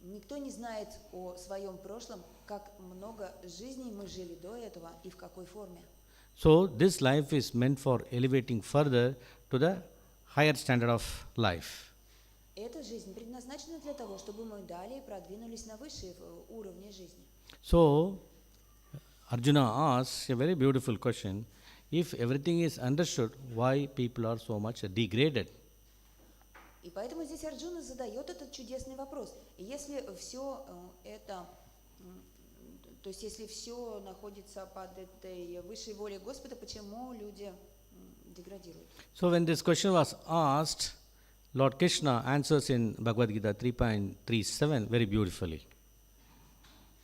Никто не знает о своем прошлом, как много жизней мы жили до этого и в какой форме. So this life is meant for elevating further to the higher standard of life. Эта жизнь предназначена для того, чтобы мы далее продвинулись на высшие уровни жизни. So Arjuna asks a very beautiful question. If everything is understood, why people are so much degraded? И поэтому здесь Арджуна задает этот чудесный вопрос. И если все это, то есть если все находится под этой высшей волей Господа, почему люди деградируют? So when this question was asked, Lord Krishna answers in Bhagavad Gita 3.37 very beautifully.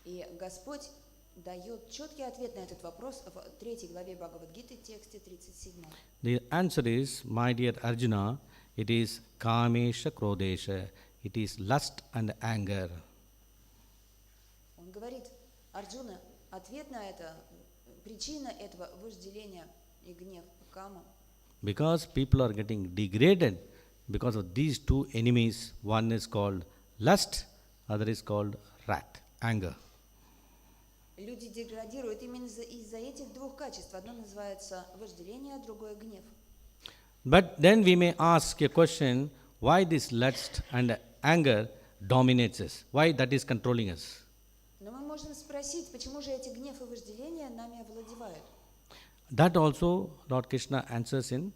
И Господь дает четкий ответ на этот вопрос в 3 главе Бхагавад-гиты, тексте 37. The answer is, my dear Arjuna, it is kamesha krodesha, it is lust and anger. Он говорит, Арджуна, ответ на это, причина этого вожделения и гнев, кама. Because people are getting degraded because of these two enemies, one is called lust, other is called wrath, anger. Люди деградируют именно из-за этих двух качеств. Одно называется вожделение, а другое гнев. But then we may ask a question, why this lust and anger dominates us? Why that is controlling us? Но мы можем спросить, почему же эти гнев и вожделение нами овладевают? That also Lord Krishna answers in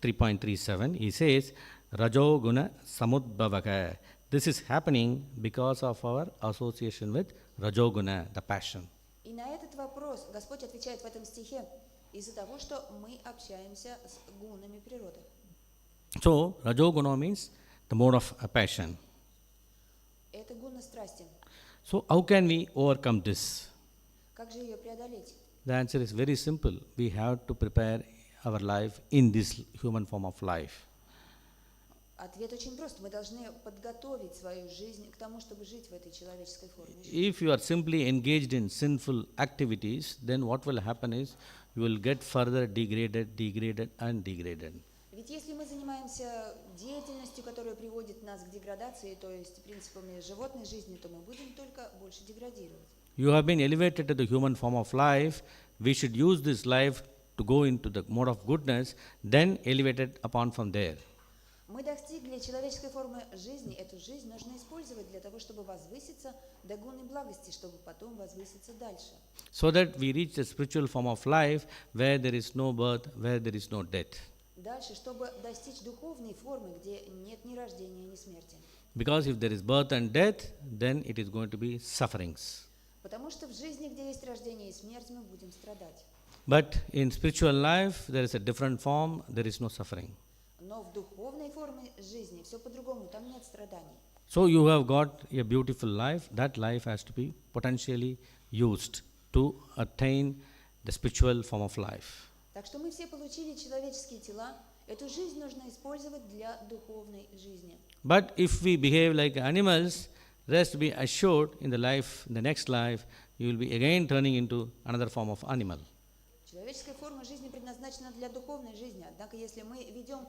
3.37. He says, Rajo Guna Samudbhavaka. This is happening because of our association with Rajoguna, the passion. И на этот вопрос Господь отвечает в этом стихе из-за того, что мы общаемся с гунами природы. So, Rajoguna means the mode of passion. Это гуна страсти. So, how can we overcome this? Как же ее преодолеть? The answer is very simple. We have to prepare our life in this human form of life. Ответ очень прост. Мы должны подготовить свою жизнь к тому, чтобы жить в этой человеческой форме жизни. If you are simply engaged in sinful activities, then what will happen is you will get further degraded and degraded. Ведь если мы занимаемся деятельностью, которая приводит нас к деградации, то есть принципами животной жизни, то мы будем только больше деградировать. You have been elevated to the human form of life. We should use this life to go into the mode of goodness, then elevate it upon from there. Мы достигли человеческой формы жизни. Эту жизнь нужно использовать для того, чтобы возвыситься до гуны благости, чтобы потом возвыситься дальше. So that we reach the spiritual form of life where there is no birth, where there is no death. Дальше, чтобы достичь духовной формы, где нет ни рождения, ни смерти. Because if there is birth and death, then it is going to be sufferings. Потому что в жизни, где есть рождение и смерть, мы будем страдать. But in spiritual life, there is a different form, there is no suffering. Но в духовной форме жизни все по-другому, там нет страданий. So you have got a beautiful life. That life has to be potentially used to attain the spiritual form of life. Так что мы все получили человеческие тела. Эту жизнь нужно использовать для духовной жизни. But if we behave like animals, rest be assured in the next life, you will be again turning into another form of animal. Человеческая форма жизни предназначена для духовной жизни. Однако, если мы ведем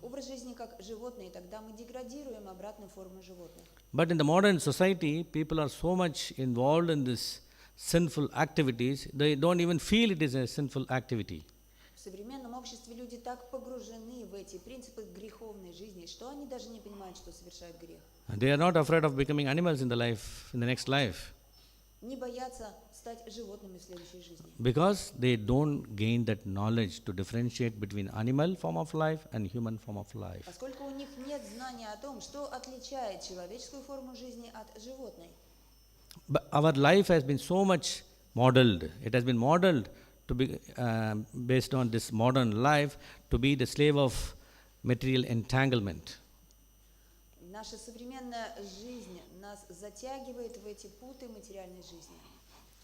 образ жизни как животные, тогда мы деградируем обратно в форму животных. But in the modern society, people are so much involved in this sinful activities, they don't even feel it is a sinful activity. В современном обществе люди так погружены в эти принципы греховной жизни, что они даже не понимают, что совершают грех. They are not afraid of becoming animals in the next life. Не боятся стать животными в следующей жизни. Because they don't gain that knowledge to differentiate between animal form of life and human form of life. Поскольку у них нет знания о том, что отличает человеческую форму жизни от животной. But our life has been so much modeled. It has been modeled to be based on this modern life to be the slave of material entanglement. Наша современная жизнь нас затягивает в эти путы материальной жизни.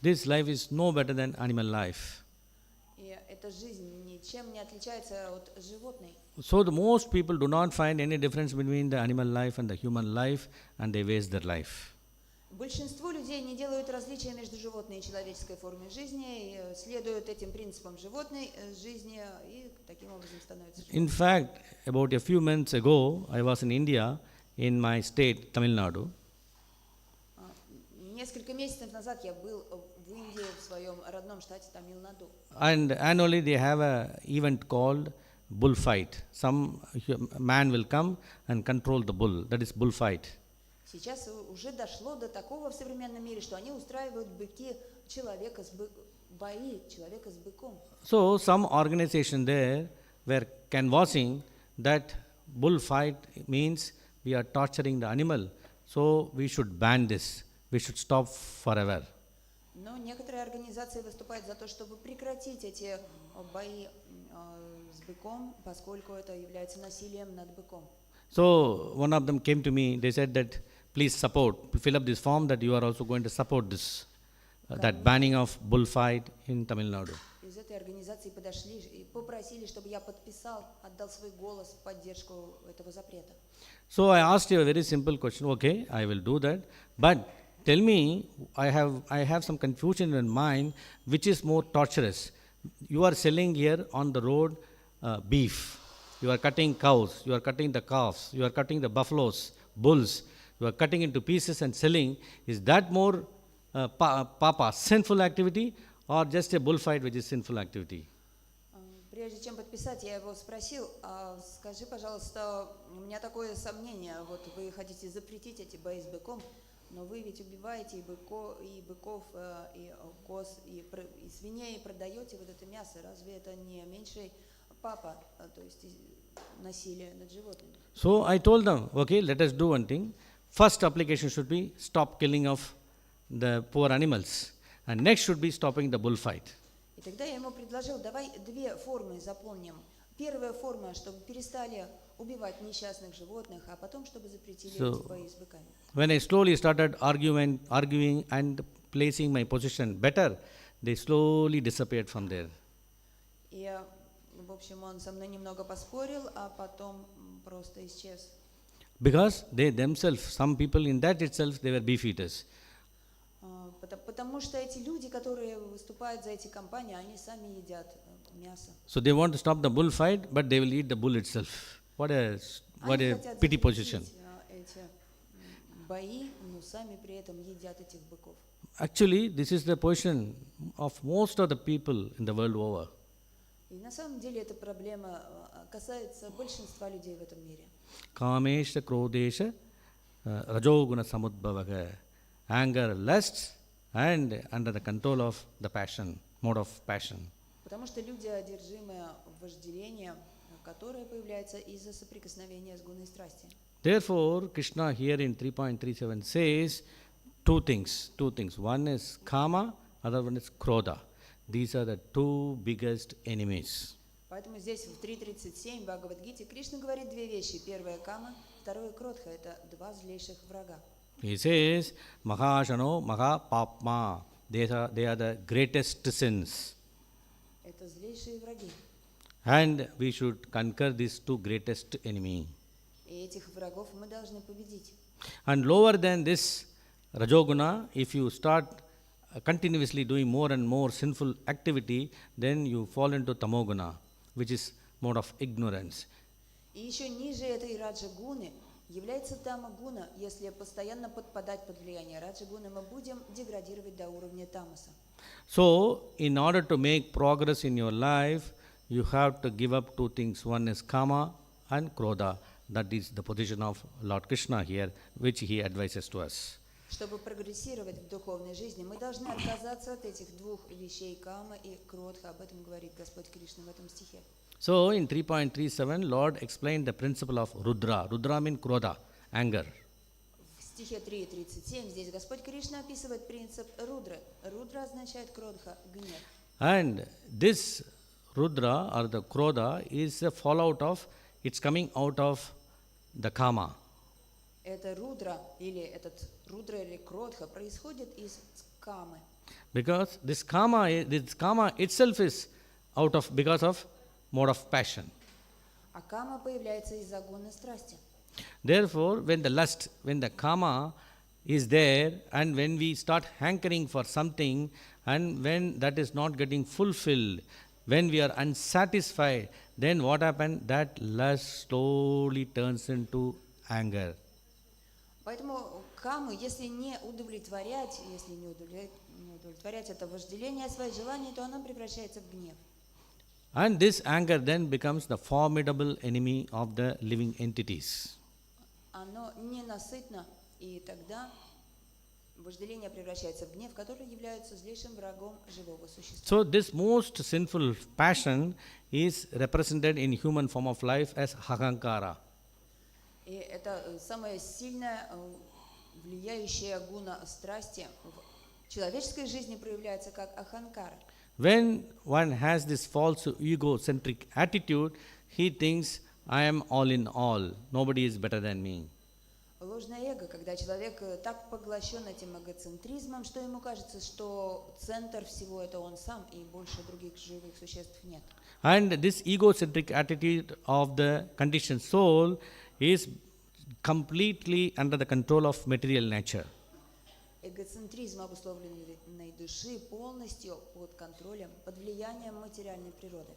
This life is no better than animal life. И эта жизнь ничем не отличается от животной. So the most people do not find any difference between the animal life and the human life, and they waste their life. Большинство людей не делают различия между животной и человеческой формой жизни, и следуют этим принципам животной жизни, и таким образом становятся животными. In fact, about a few months ago, I was in India, in my state, Tamil Nadu. Несколько месяцев назад я был в Индии, в своем родном штате Тамил-Наду. And annually they have a event called bullfight. Some man will come and control the bull. That is bullfight. Сейчас уже дошло до такого в современном мире, что они устраивают бои человека с быком. So some organization there were canvassing that bullfight means we are torturing the animal. So we should ban this. We should stop forever. Но некоторые организации выступают за то, чтобы прекратить эти бои с быком, поскольку это является насилием над быком. So one of them came to me. They said that please support, fill up this form that you are also going to support this, that banning of bullfight in Tamil Nadu. Из этой организации подошли и попросили, чтобы я подписал, отдал свой голос в поддержку этого запрета. So I asked you a very simple question. Okay, I will do that. But tell me, I have some confusion in mind. Which is more torturous? You are selling here on the road beef. You are cutting cows. You are cutting the calves. You are cutting the buffaloes, bulls. You are cutting into pieces and selling. Is that more sinful activity, or just a bullfight which is sinful activity? Прежде чем подписать, я его спросил, скажи, пожалуйста, у меня такое сомнение, вот вы хотите запретить эти бои с быком, но вы ведь убиваете и быков, и коз, и свиней, и продаете вот это мясо. Разве это не меньший папа, то есть насилие над животными? So I told them, okay, let us do one thing. First application should be stop killing of the poor animals, and next should be stopping the bullfight. И тогда я ему предложил, давай две формы заполним. Первая форма, чтобы перестали убивать несчастных животных, а потом, чтобы запретили эти бои с быками. When I slowly started arguing and placing my position better, they slowly disappeared from there. И, в общем, он со мной немного поспорил, а потом просто исчез. Because they themselves, some people in that itself, they were beef eaters. Потому что эти люди, которые выступают за эти компании, они сами едят мясо. So they want to stop the bullfight, but they will eat the bull itself. What a pity position. Эти бои, но сами при этом едят этих быков. Actually, this is the position of most of the people in the world over. И на самом деле эта проблема касается большинства людей в этом мире. Kamesha, Krodesha, Rajoguna Samudbhavaga. Anger, lust, and under the control of the passion, mode of passion. Потому что люди одержимы вожделением, которое появляется из-за соприкосновения с гуной страсти. Therefore, Krishna here in 3.37 says two things. One is kama, other one is krodha. These are the two biggest enemies. Поэтому здесь в 3.37 в Бхагавад-гите Кришна говорит две вещи. Первое кама, второе кродха. Это два злейших врага. He says, Mahashano, Maha Papma. They are the greatest sins. Это злейшие враги. And we should conquer these two greatest enemies. И этих врагов мы должны победить. And lower than this Rajoguna, if you start continuously doing more and more sinful activity, then you fall into Tamoguna, which is mode of ignorance. И еще ниже этой раджа-гуны является тама-гуна. Если постоянно подпадать под влияние раджа-гуны, мы будем деградировать до уровня тамаса. So, in order to make progress in your life, you have to give up two things. One is kama and krodha. That is the position of Lord Krishna here, which he advises to us. Чтобы прогрессировать в духовной жизни, мы должны отказаться от этих двух вещей, кама и кродха. Об этом говорит Господь Кришна в этом стихе. So, in 3.37, Lord explained the principle of Rudra. Rudra means krodha, anger. В стихе 3.37 здесь Господь Кришна описывает принцип рудры. Рудра означает кродха, гнев. And this Rudra or the krodha is a fallout of, it's coming out of the kama. Это рудра или кродха происходит из камы. Because this kama itself is because of mode of passion. А кама появляется из-за гуны страсти. Therefore, when the kama is there, and when we start hankering for something, and when that is not getting fulfilled, when we are unsatisfied, then what happens? That lust slowly turns into anger. Поэтому каму, если не удовлетворять это вожделение, свои желания, то оно превращается в гнев. And this anger then becomes the formidable enemy of the living entities. Оно ненасытно, и тогда вожделение превращается в гнев, который является злейшим врагом живого существа. So this most sinful passion is represented in human form of life as ahankara. И это самая сильная, влияющая гуна страсти в человеческой жизни проявляется как аханкара. When one has this false egocentric attitude, he thinks, I am all in all, nobody is better than me. Ложное эго, когда человек так поглощен этим эгоцентризмом, что ему кажется, что центр всего это он сам, и больше других живых существ нет. And this egocentric attitude of the conditioned soul is completely under the control of material nature. Эгоцентризм обусловленной души полностью под контролем, под влиянием материальной природы.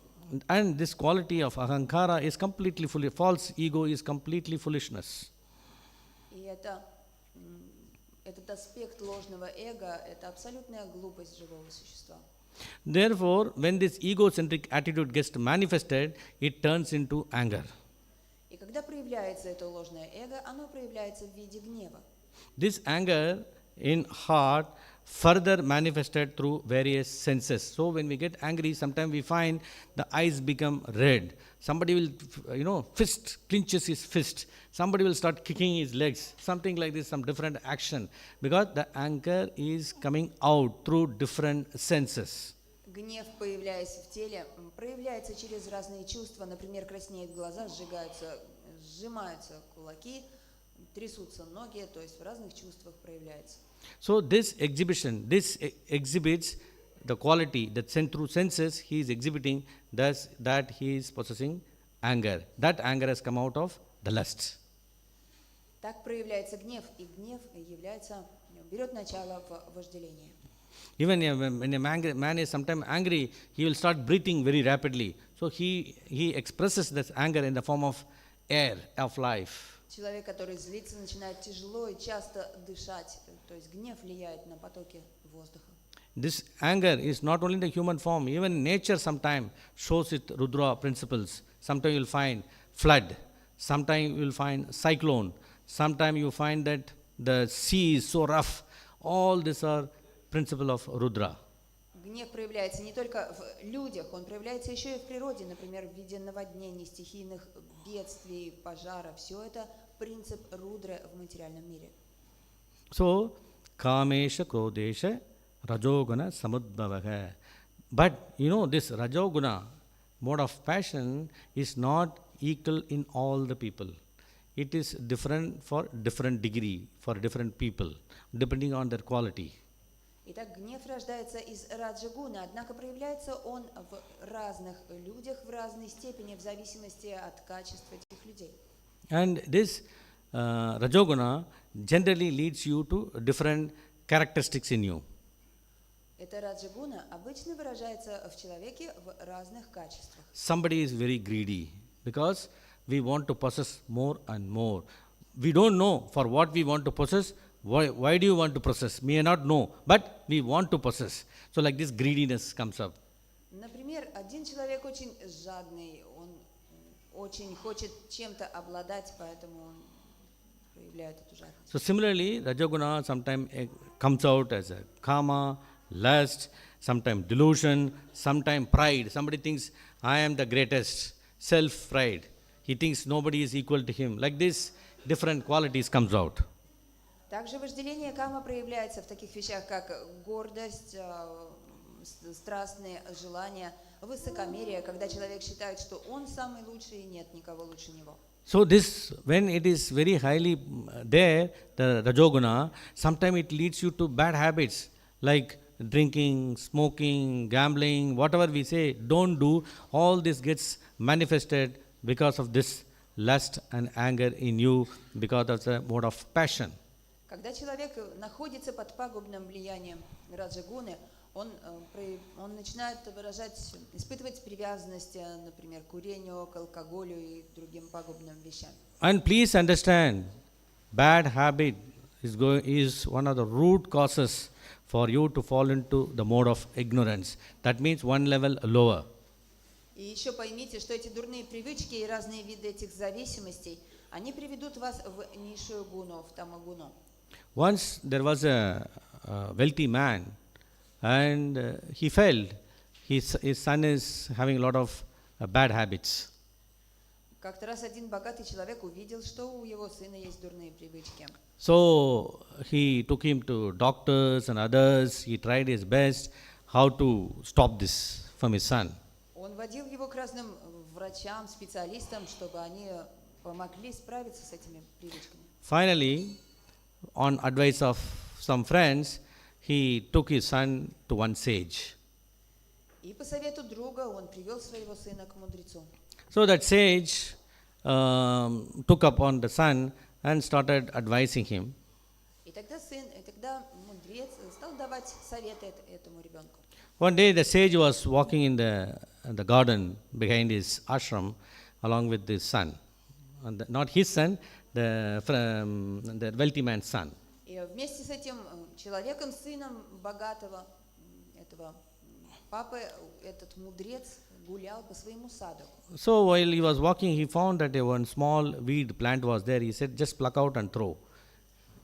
And this quality of ahankara is completely false ego is completely foolishness. И этот аспект ложного эго – это абсолютная глупость живого существа. Therefore, when this egocentric attitude gets manifested, it turns into anger. И когда проявляется это ложное эго, оно проявляется в виде гнева. This anger in heart further manifested through various senses. So when we get angry, sometimes we find the eyes become red. Somebody will, clenches his fist. Somebody will start kicking his legs. Something like this, some different action. Because the anger is coming out through different senses. Гнев, появляясь в теле, проявляется через разные чувства. Например, краснеют глаза, сжимаются кулаки, трясутся ноги, то есть в разных чувствах проявляется. So this exhibits the quality that through senses he is exhibiting thus that he is possessing anger. That anger has come out of the lust. Так проявляется гнев, и гнев берет начало в вожделении. Even when a man is sometimes angry, he will start breathing very rapidly. So he expresses this anger in the form of air, of life. Человек, который злится, начинает тяжело и часто дышать. То есть гнев влияет на потоки воздуха. This anger is not only in the human form, even nature sometimes shows it Rudra principles. Sometimes you will find flood, sometimes you will find cyclone, sometimes you find that the sea is so rough. All these are principle of Rudra. Гнев проявляется не только в людях, он проявляется еще и в природе, например, в виде наводнений, стихийных бедствий, пожаров. Все это принцип Рудры в материальном мире. So, Kamesha Krodesha Rajoguna Samudbhavaha. But this Rajoguna mode of passion is not equal in all the people. It is different for different degree, for different people, depending on their quality. Итак, гнев рождается из раджагуны, однако проявляется он в разных людях в разной степени, в зависимости от качества этих людей. And this Rajoguna generally leads you to different characteristics in you. Эта раджагуна обычно выражается в человеке в разных качествах. Somebody is very greedy because we want to possess more and more. We don't know for what we want to possess. Why do you want to possess? May not know, but we want to possess. So like this greediness comes up. Например, один человек очень жадный, он очень хочет чем-то обладать, поэтому он проявляет эту жадность. So similarly, Rajoguna sometimes comes out as a kama, lust, sometimes delusion, sometimes pride. Somebody thinks, I am the greatest, self-pride. He thinks nobody is equal to him. Like this, different qualities comes out. Также вожделение кама проявляется в таких вещах, как гордость, страстные желания, высокомерие, когда человек считает, что он самый лучший и нет никого лучше него. So this, when it is very highly there, the Rajoguna, sometimes it leads you to bad habits like drinking, smoking, gambling, whatever we say, don't do. All this gets manifested because of this lust and anger in you, because of the mode of passion. Когда человек находится под пагубным влиянием раджагуны, он начинает испытывать привязанность, например, к курению, к алкоголю и другим пагубным вещам. And please understand, bad habit is one of the root causes for you to fall into the mode of ignorance. That means one level lower. И еще поймите, что эти дурные привычки и разные виды этих зависимостей, они приведут вас в низшую гуну, в тамагуну. Once there was a wealthy man, and he felt his son is having a lot of bad habits. Как-то раз один богатый человек увидел, что у его сына есть дурные привычки. So he took him to doctors and others. He tried his best how to stop this from his son. Он водил его к разным врачам, специалистам, чтобы они помогли справиться с этими привычками. Finally, on advice of some friends, he took his son to one sage. И по совету друга он привел своего сына к мудрецу. So that sage took upon the son and started advising him. И тогда мудрец стал давать советы этому ребенку. One day the sage was walking in the garden behind his ashram along with his son. And not his son, the wealthy man's son. И вместе с этим человеком, сыном богатого этого папы, этот мудрец гулял по своему саду. So while he was walking, he found that one small weed plant was there. He said, just pluck out and throw.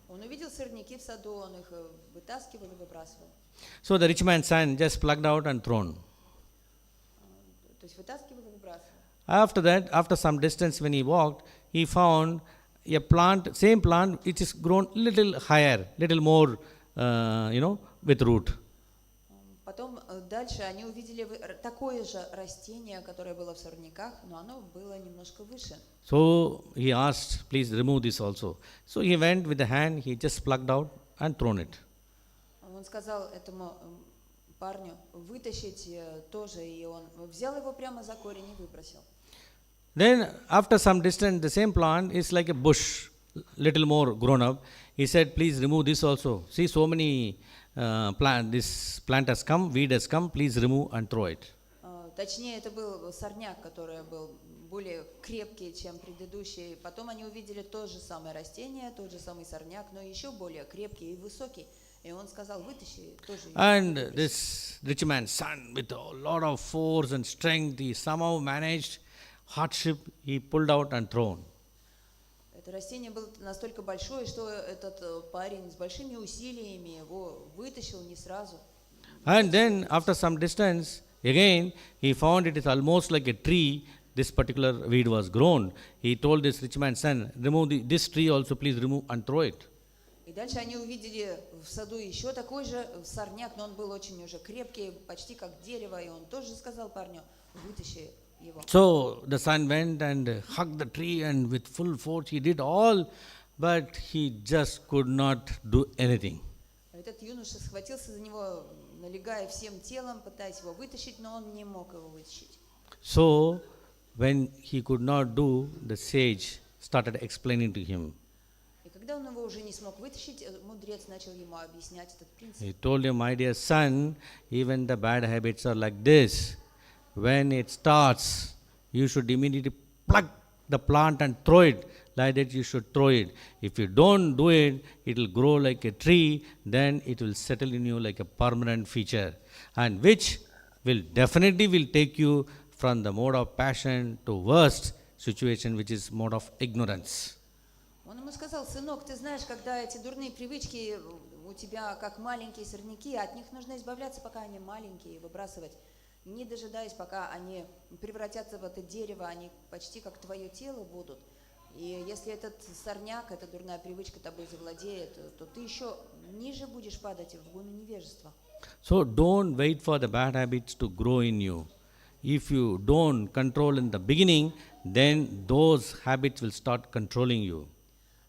Он увидел сорняки в саду, он их вытаскивал и выбрасывал. So the rich man's son just plucked out and thrown. То есть вытаскивал и выбрасывал. After that, after some distance when he walked, he found a plant, same plant, which is grown little higher, little more, with root. Потом дальше они увидели такое же растение, которое было в сорняках, но оно было немножко выше. So he asked, please remove this also. So he went with the hand, he just plucked out and thrown it. Он сказал этому парню вытащить тоже, и он взял его прямо за корень и выбросил. Then after some distance, the same plant is like a bush, little more grown up. He said, please remove this also. See, so many this plant has come, weed has come, please remove and throw it. Точнее, это был сорняк, который был более крепкий, чем предыдущий. Потом они увидели то же самое растение, тот же самый сорняк, но еще более крепкий и высокий. И он сказал, вытащи тоже. And this rich man's son, with a lot of force and strength, he somehow managed hardship, he pulled out and thrown. Это растение было настолько большое, что этот парень с большими усилиями его вытащил не сразу. And then after some distance, again, he found it is almost like a tree. This particular weed was grown. He told this rich man's son, remove this tree also, please remove and throw it. И дальше они увидели в саду еще такой же сорняк, но он был очень уже крепкий, почти как дерево, и он тоже сказал парню, вытащи его. So the son went and hugged the tree and with full force he did all, but he just could not do anything. Этот юноша схватился за него, налегая всем телом, пытаясь его вытащить, но он не мог его вытащить. So when he could not do, the sage started explaining to him. И когда он его уже не смог вытащить, мудрец начал ему объяснять этот принцип. He told him, my dear son, even the bad habits are like this. When it starts, you should immediately pluck the plant and throw it. Like that you should throw it. If you don't do it, it will grow like a tree, then it will settle in you like a permanent feature. And which will definitely will take you from the mode of passion to worst situation, which is mode of ignorance. Он ему сказал, сынок, ты знаешь, когда эти дурные привычки у тебя как маленькие сорняки, от них нужно избавляться, пока они маленькие, выбрасывать, не дожидаясь, пока они превратятся в это дерево, они почти как твое тело будут. И если этот сорняк, эта дурная привычка тобой завладеет, то ты еще ниже будешь падать в гуну невежества. So don't wait for the bad habits to grow in you. If you don't control in the beginning, then those habits will start controlling you.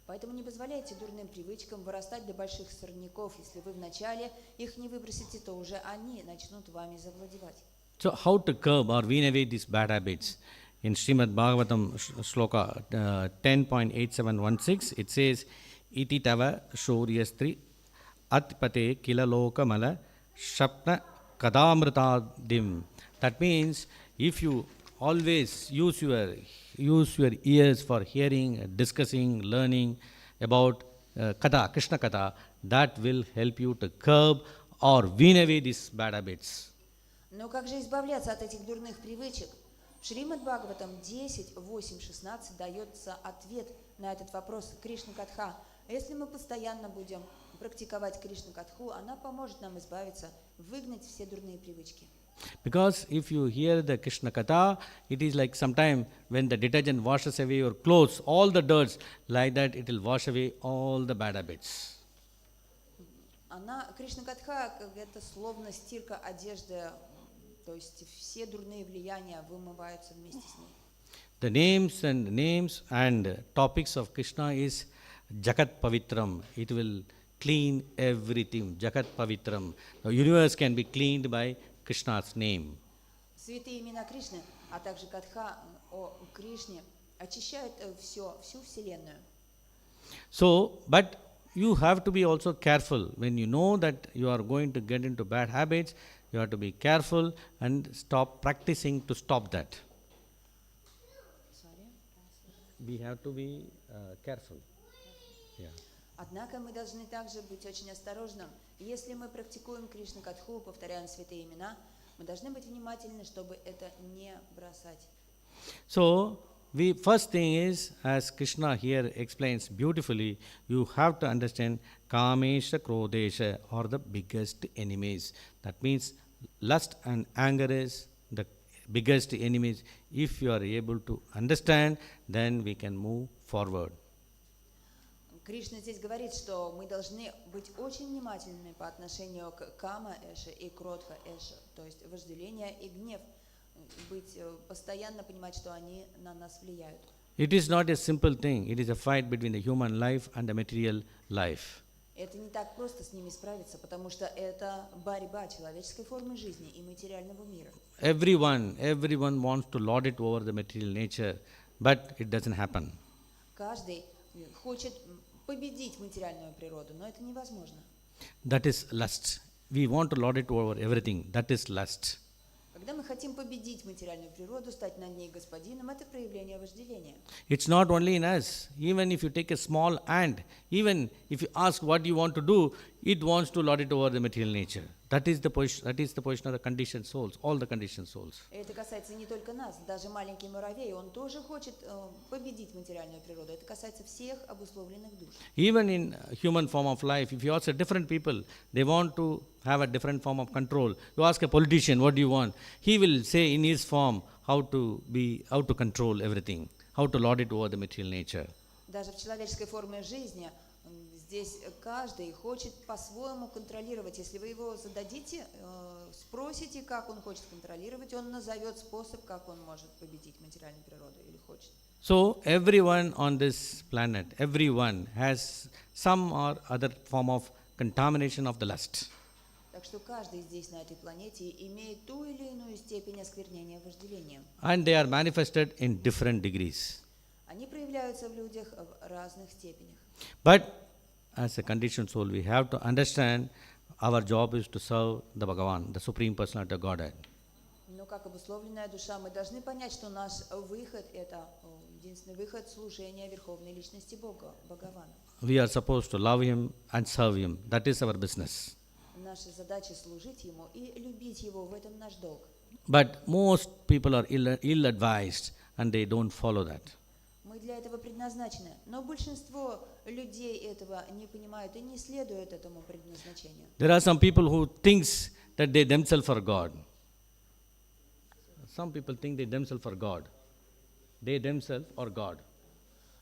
Поэтому не позволяйте дурным привычкам вырастать до больших сорняков. Если вы вначале их не выбросите, то уже они начнут вами завладевать. So how to curb or wean away these bad habits? In Srimad Bhagavatam Shloka 10.8716, it says, Iti tava shoryastri atpate kila lokamala shapna kadamritadim. That means if you always use your ears for hearing, discussing, learning, about Katha, Krishna Katha, that will help you to curb or wean away these bad habits. Но как же избавляться от этих дурных привычек? В Шримад Бхагаватам 10, 8, 16 дается ответ на этот вопрос Кришна Катха. Если мы постоянно будем практиковать Кришна Катху, она поможет нам избавиться, выгнать все дурные привычки. Because if you hear the Krishna Katha, it is like sometime when the detergent washes away your clothes, all the dirts, like that it will wash away all the bad habits. Она, Кришна Катха, это словно стирка одежды, то есть все дурные влияния вымываются вместе с ней. The names and topics of Krishna is Jagat Pavitram. It will clean everything. Jagat Pavitram. The universe can be cleaned by Krishna's name. Святые имена Кришны, а также Катха о Кришне очищают всю Вселенную. So, but you have to be also careful. When you know that you are going to get into bad habits, you have to be careful and stop practicing to stop that. We have to be careful. Yeah. Однако мы должны также быть очень осторожным. Если мы практикуем Кришна Катху, повторяем святые имена, мы должны быть внимательны, чтобы это не бросать. So, first thing is, as Krishna here explains beautifully, you have to understand Kamesha, Krodesha are the biggest enemies. That means lust and anger is the biggest enemies. If you are able to understand, then we can move forward. Кришна здесь говорит, что мы должны быть очень внимательными по отношению к кама-эше и кродха-эше, то есть вожделение и гнев, постоянно понимать, что они на нас влияют. It is not a simple thing. It is a fight between the human life and the material life. Это не так просто с ними справиться, потому что это борьба человеческой формы жизни и материального мира. Everyone wants to lord it over the material nature, but it doesn't happen. Каждый хочет победить материальную природу, но это невозможно. That is lust. We want to lord it over everything. That is lust. Когда мы хотим победить материальную природу, стать над ней господином, это проявление вожделения. It's not only in us. Even if you take a small ant, even if you ask what you want to do, it wants to lord it over the material nature. That is the position of the conditioned souls, all the conditioned souls. Это касается не только нас, даже маленький муравей, он тоже хочет победить материальную природу. Это касается всех обусловленных душ. Even in human form of life, if you ask a different people, they want to have a different form of control. You ask a politician, what do you want? He will say in his form how to control everything, how to lord it over the material nature. Даже в человеческой форме жизни здесь каждый хочет по-своему контролировать. Если вы его зададите, спросите, как он хочет контролировать, он назовет способ, как он может победить материальную природу или хочет. So everyone on this planet, everyone has some or other form of contamination of the lust. Так что каждый здесь на этой планете имеет ту или иную степень осквернения вожделением. And they are manifested in different degrees. Они проявляются в людях в разных степенях. But as a conditioned soul, we have to understand our job is to serve the Bhagavan, the Supreme Personality of Godhead. Но как обусловленная душа, мы должны понять, что наш выход – это единственный выход служения Верховной Личности Бога, Бхагавана. We are supposed to love Him and serve Him. That is our business. Наша задача – служить Ему и любить Его, в этом наш долг. But most people are ill-advised and they don't follow that. Мы для этого предназначены, но большинство людей этого не понимают и не следуют этому предназначению. There are some people who thinks that they themselves are God. Some people think they themselves are God. They themselves are God.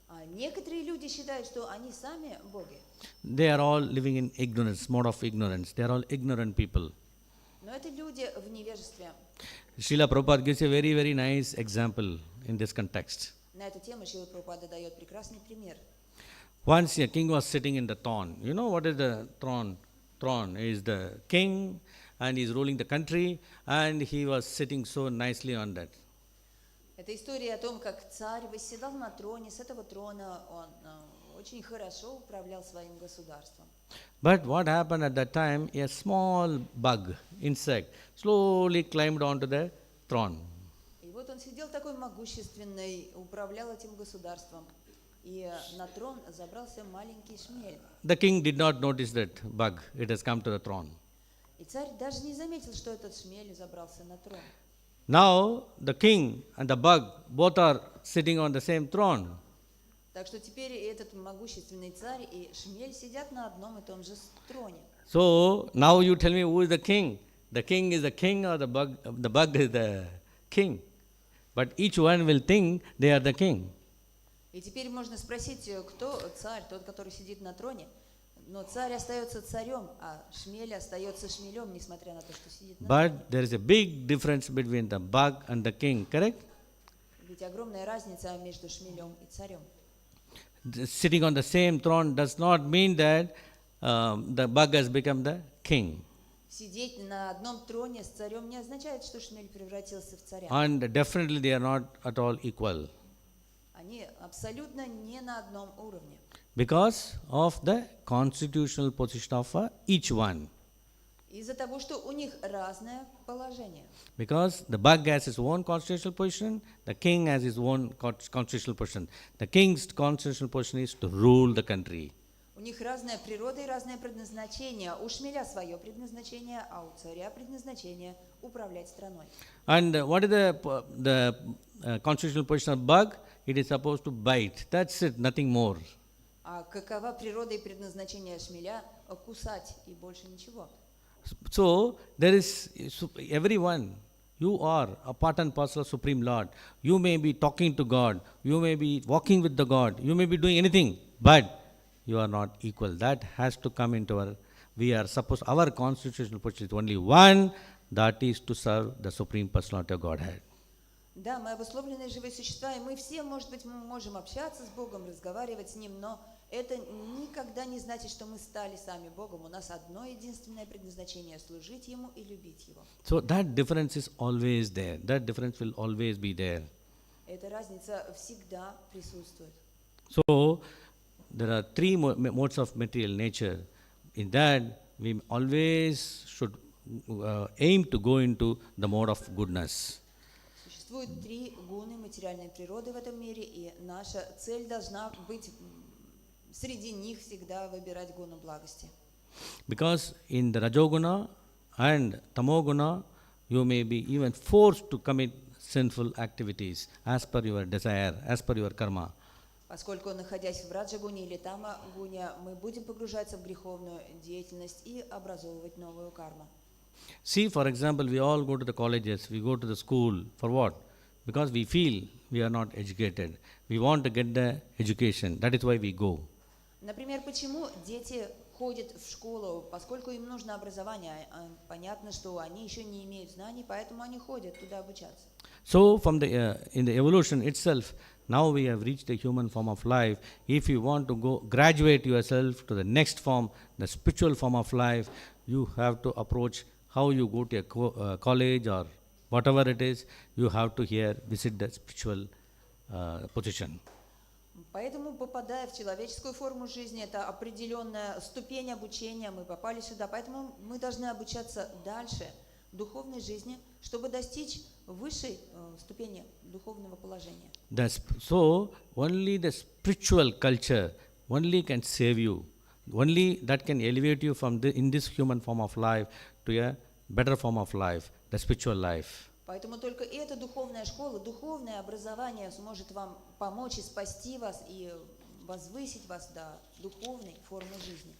А некоторые люди считают, что они сами боги. They are all living in ignorance, mode of ignorance. They are all ignorant people. Но это люди в невежестве. Srila Prabhupada gives a very, very nice example in this context. На эту тему Шрила Прабхупада дает прекрасный пример. Once a king was sitting in the throne. You know what is the throne? Throne is the king and he is ruling the country and he was sitting so nicely on that. Это история о том, как царь восседал на троне. С этого трона он очень хорошо управлял своим государством. But what happened at that time? A small bug, insect, slowly climbed onto the throne. И вот он сидел такой могущественный, управлял этим государством. и на трон забрался маленький шмель. The king did not notice that bug. It has come to the throne. И царь даже не заметил, что этот шмель забрался на трон. Now the king and the bug both are sitting on the same throne. Так что теперь и этот могущественный царь и шмель сидят на одном и том же троне. So now you tell me who is the king? The king is the king or the bug is the king. But each one will think they are the king. И теперь можно спросить, кто царь, тот, который сидит на троне. Но царь остается царем, а шмель остается шмелем, несмотря на то, что сидит на троне. But there is a big difference between the bug and the king, correct? Ведь огромная разница между шмелем и царем. Sitting on the same throne does not mean that the bug has become the king. Сидеть на одном троне с царем не означает, что шмель превратился в царя. And definitely they are not at all equal. Они абсолютно не на одном уровне. Because of the constitutional position of each one. Из-за того, что у них разное положение. Because the bug has his own constitutional position, the king has his own constitutional position. The king's constitutional position is to rule the country. У них разная природа и разное предназначение. У шмеля свое предназначение, а у царя предназначение управлять страной. And what is the constitutional position of bug? It is supposed to bite. That's it, nothing more. А какова природа и предназначение шмеля? Кусать и больше ничего. So there is everyone. You are a part and parcel of Supreme Lord. You may be talking to God. You may be walking with the God. You may be doing anything, but you are not equal. That has to come into our constitutional position is only one, that is to serve the Supreme Personality of Godhead. Да, мы обусловленные живые существа, и мы все, может быть, мы можем общаться с Богом, разговаривать с Ним, но это никогда не значит, что мы стали сами Богом. У нас одно единственное предназначение – служить Ему и любить Его. So that difference is always there. That difference will always be there. Эта разница всегда присутствует. So there are three modes of material nature. In that, we always should aim to go into the mode of goodness. Существует три гуны материальной природы в этом мире, и наша цель должна быть среди них всегда выбирать гуну благости. Because in the Rajoguna and Tamoguna, you may be even forced to commit sinful activities as per your desire, as per your karma. Поскольку, находясь в Раджагуне или Тамагуне, мы будем погружаться в греховную деятельность и образовывать новую карму. See, for example, we all go to the colleges, we go to the school. For what? Because we feel we are not educated. We want to get the education. That is why we go. Например, почему дети ходят в школу? Поскольку им нужно образование. Понятно, что они еще не имеют знаний, поэтому они ходят туда обучаться. So, in the evolution itself, now we have reached the human form of life. If you want to go graduate yourself to the next form, the spiritual form of life, you have to approach how you go to a college or whatever it is, you have to here visit the spiritual position. Поэтому, попадая в человеческую форму жизни, это определенная ступень обучения, мы попали сюда, поэтому мы должны обучаться дальше духовной жизни, чтобы достичь высшей ступени духовного положения. So, only the spiritual culture only can save you. Only that can elevate you from in this human form of life to a better form of life, the spiritual life. Поэтому только эта духовная школа, духовное образование сможет вам помочь и спасти вас, и возвысить вас до духовной формы жизни.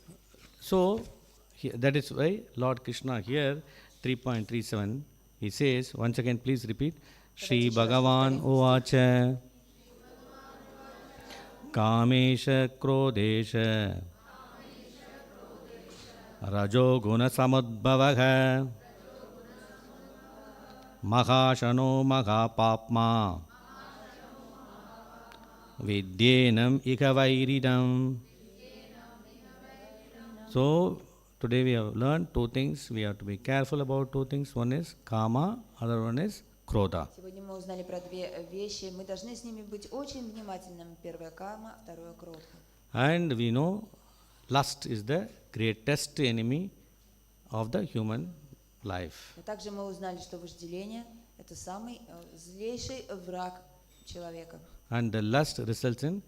So, that is why Lord Krishna here, 3.37, he says, once again please repeat, Shri Bhagavan Uvacha Kamesha Krodesha Rajo Guna Samudbhavaha Mahashano Mahapapma Vidyenam Ikavairidam. So, today we have learned two things. We have to be careful about two things. One is Kama, other one is Krodha. Сегодня мы узнали про две вещи. Мы должны с ними быть очень внимательными. Первое кама, второе кrodha. And we know lust is the greatest enemy of the human life. Но также мы узнали, что вожделение – это самый злейший враг человека. And the lust results in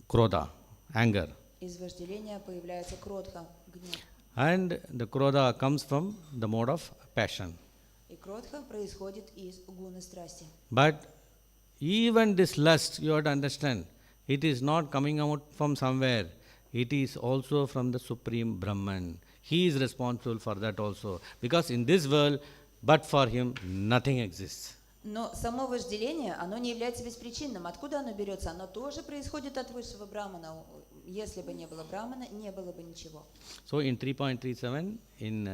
krodha, anger. Из вожделения появляется кротха, гнев. And the krodha comes from the mode of passion. И кротха происходит из гуны страсти. But even this lust, you have to understand, it is not coming out from somewhere. It is also from the Supreme Brahman. He is responsible for that also. Because in this world, but for him, nothing exists. Но само вожделение, оно не является беспричинным. Откуда оно берется? Оно тоже происходит от высшего брамана. Если бы не было брамана, не было бы ничего. So in 3.37, in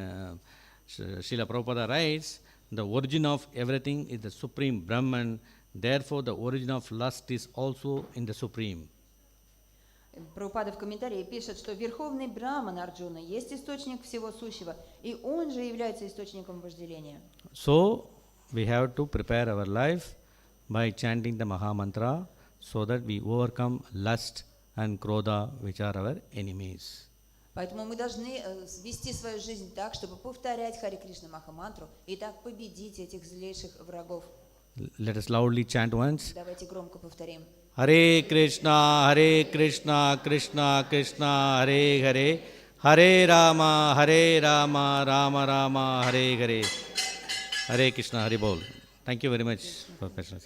Srila Prabhupada writes, the origin of everything is the Supreme Brahman. Therefore, the origin of lust is also in the Supreme. Прабхупада в комментарии пишет, что верховный браман Арджуна есть источник всего сущего, и он же является источником вожделения. So, we have to prepare our life by chanting the Maha Mantra so that we overcome lust and krodha, which are our enemies. Поэтому мы должны вести свою жизнь так, чтобы повторять Харе Кришна Махамантру и так победить этих злейших врагов. Let us loudly chant once. Давайте громко повторим. Hare Krishna, Krishna Krishna, Hare Hare, Hare Rama, Rama Rama, Hare Hare. Hare Krishna, Hare Bol. Thank you very much for Krishna.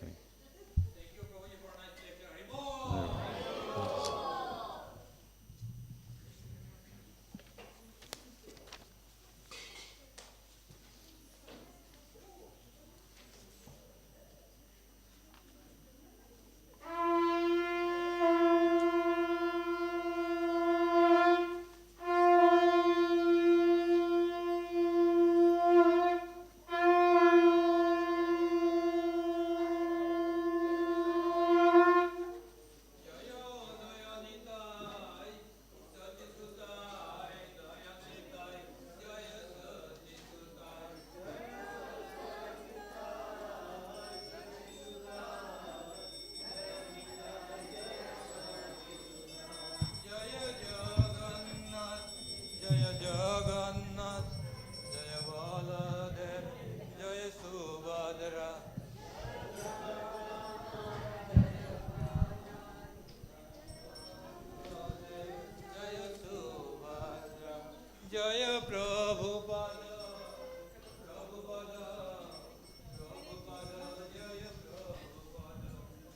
Jaya Prabhupada,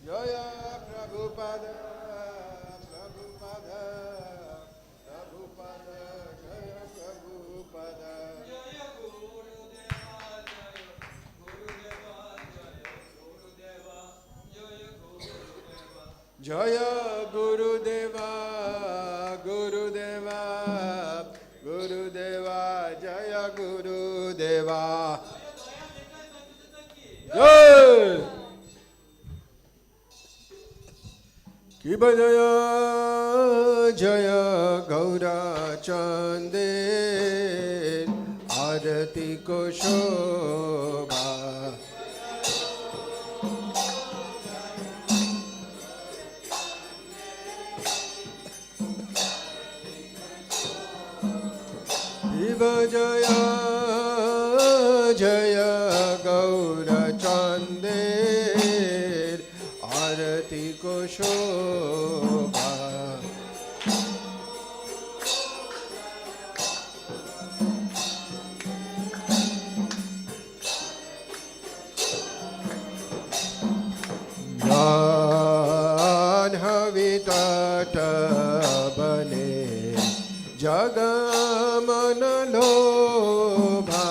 Jaya Prabhupada, Prabhupada, Prabhupada, Jaya Prabhupada, Jaya Gurudeva, Jaya Gurudeva, Gurudeva, Gurudeva, Jaya Gurudeva. Jai! Ki Jaya Jaya Gaura Chande Arati Ko Shobha. Jaya Jaya Gaura Chandir Arati Ko Shobha. Janhavitata bane Jagamana lobha.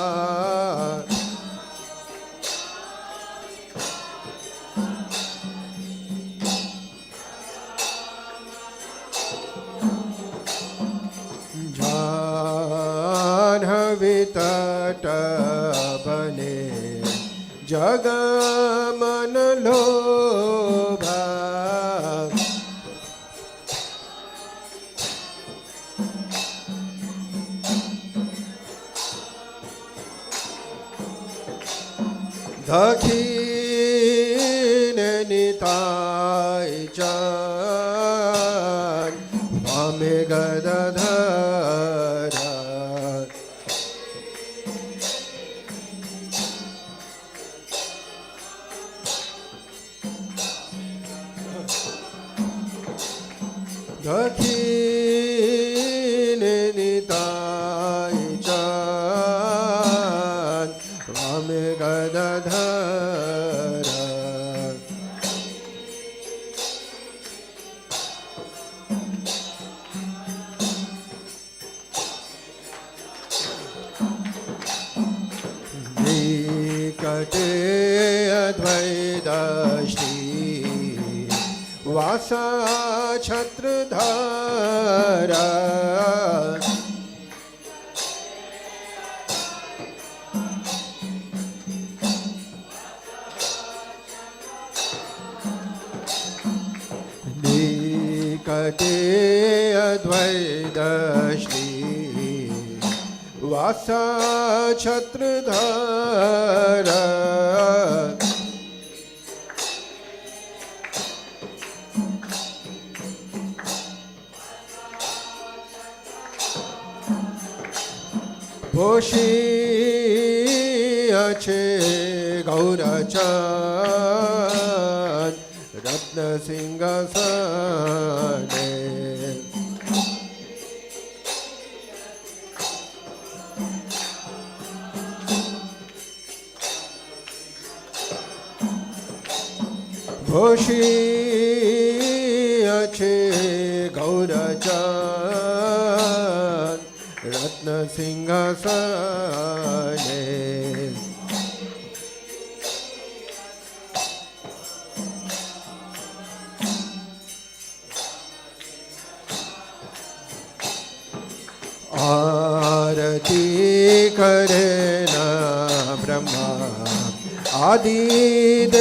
Janhavitata bane Jagamana lobha. Dakhine nitai chan Vame gadadhara. दक्षिणे निताय चाँद वामे गदाधर निकटे अद्वैतश्री वासा छत्रधारा निकटे अद्वैतश्री वासा छत्रधारा বসি আছে গৌরচাঁদ রত্ন সিংহাসনে বসি আছে গৌরচাঁদ रत्न सिंहासने आरती करे ना ब्रह्मा आदि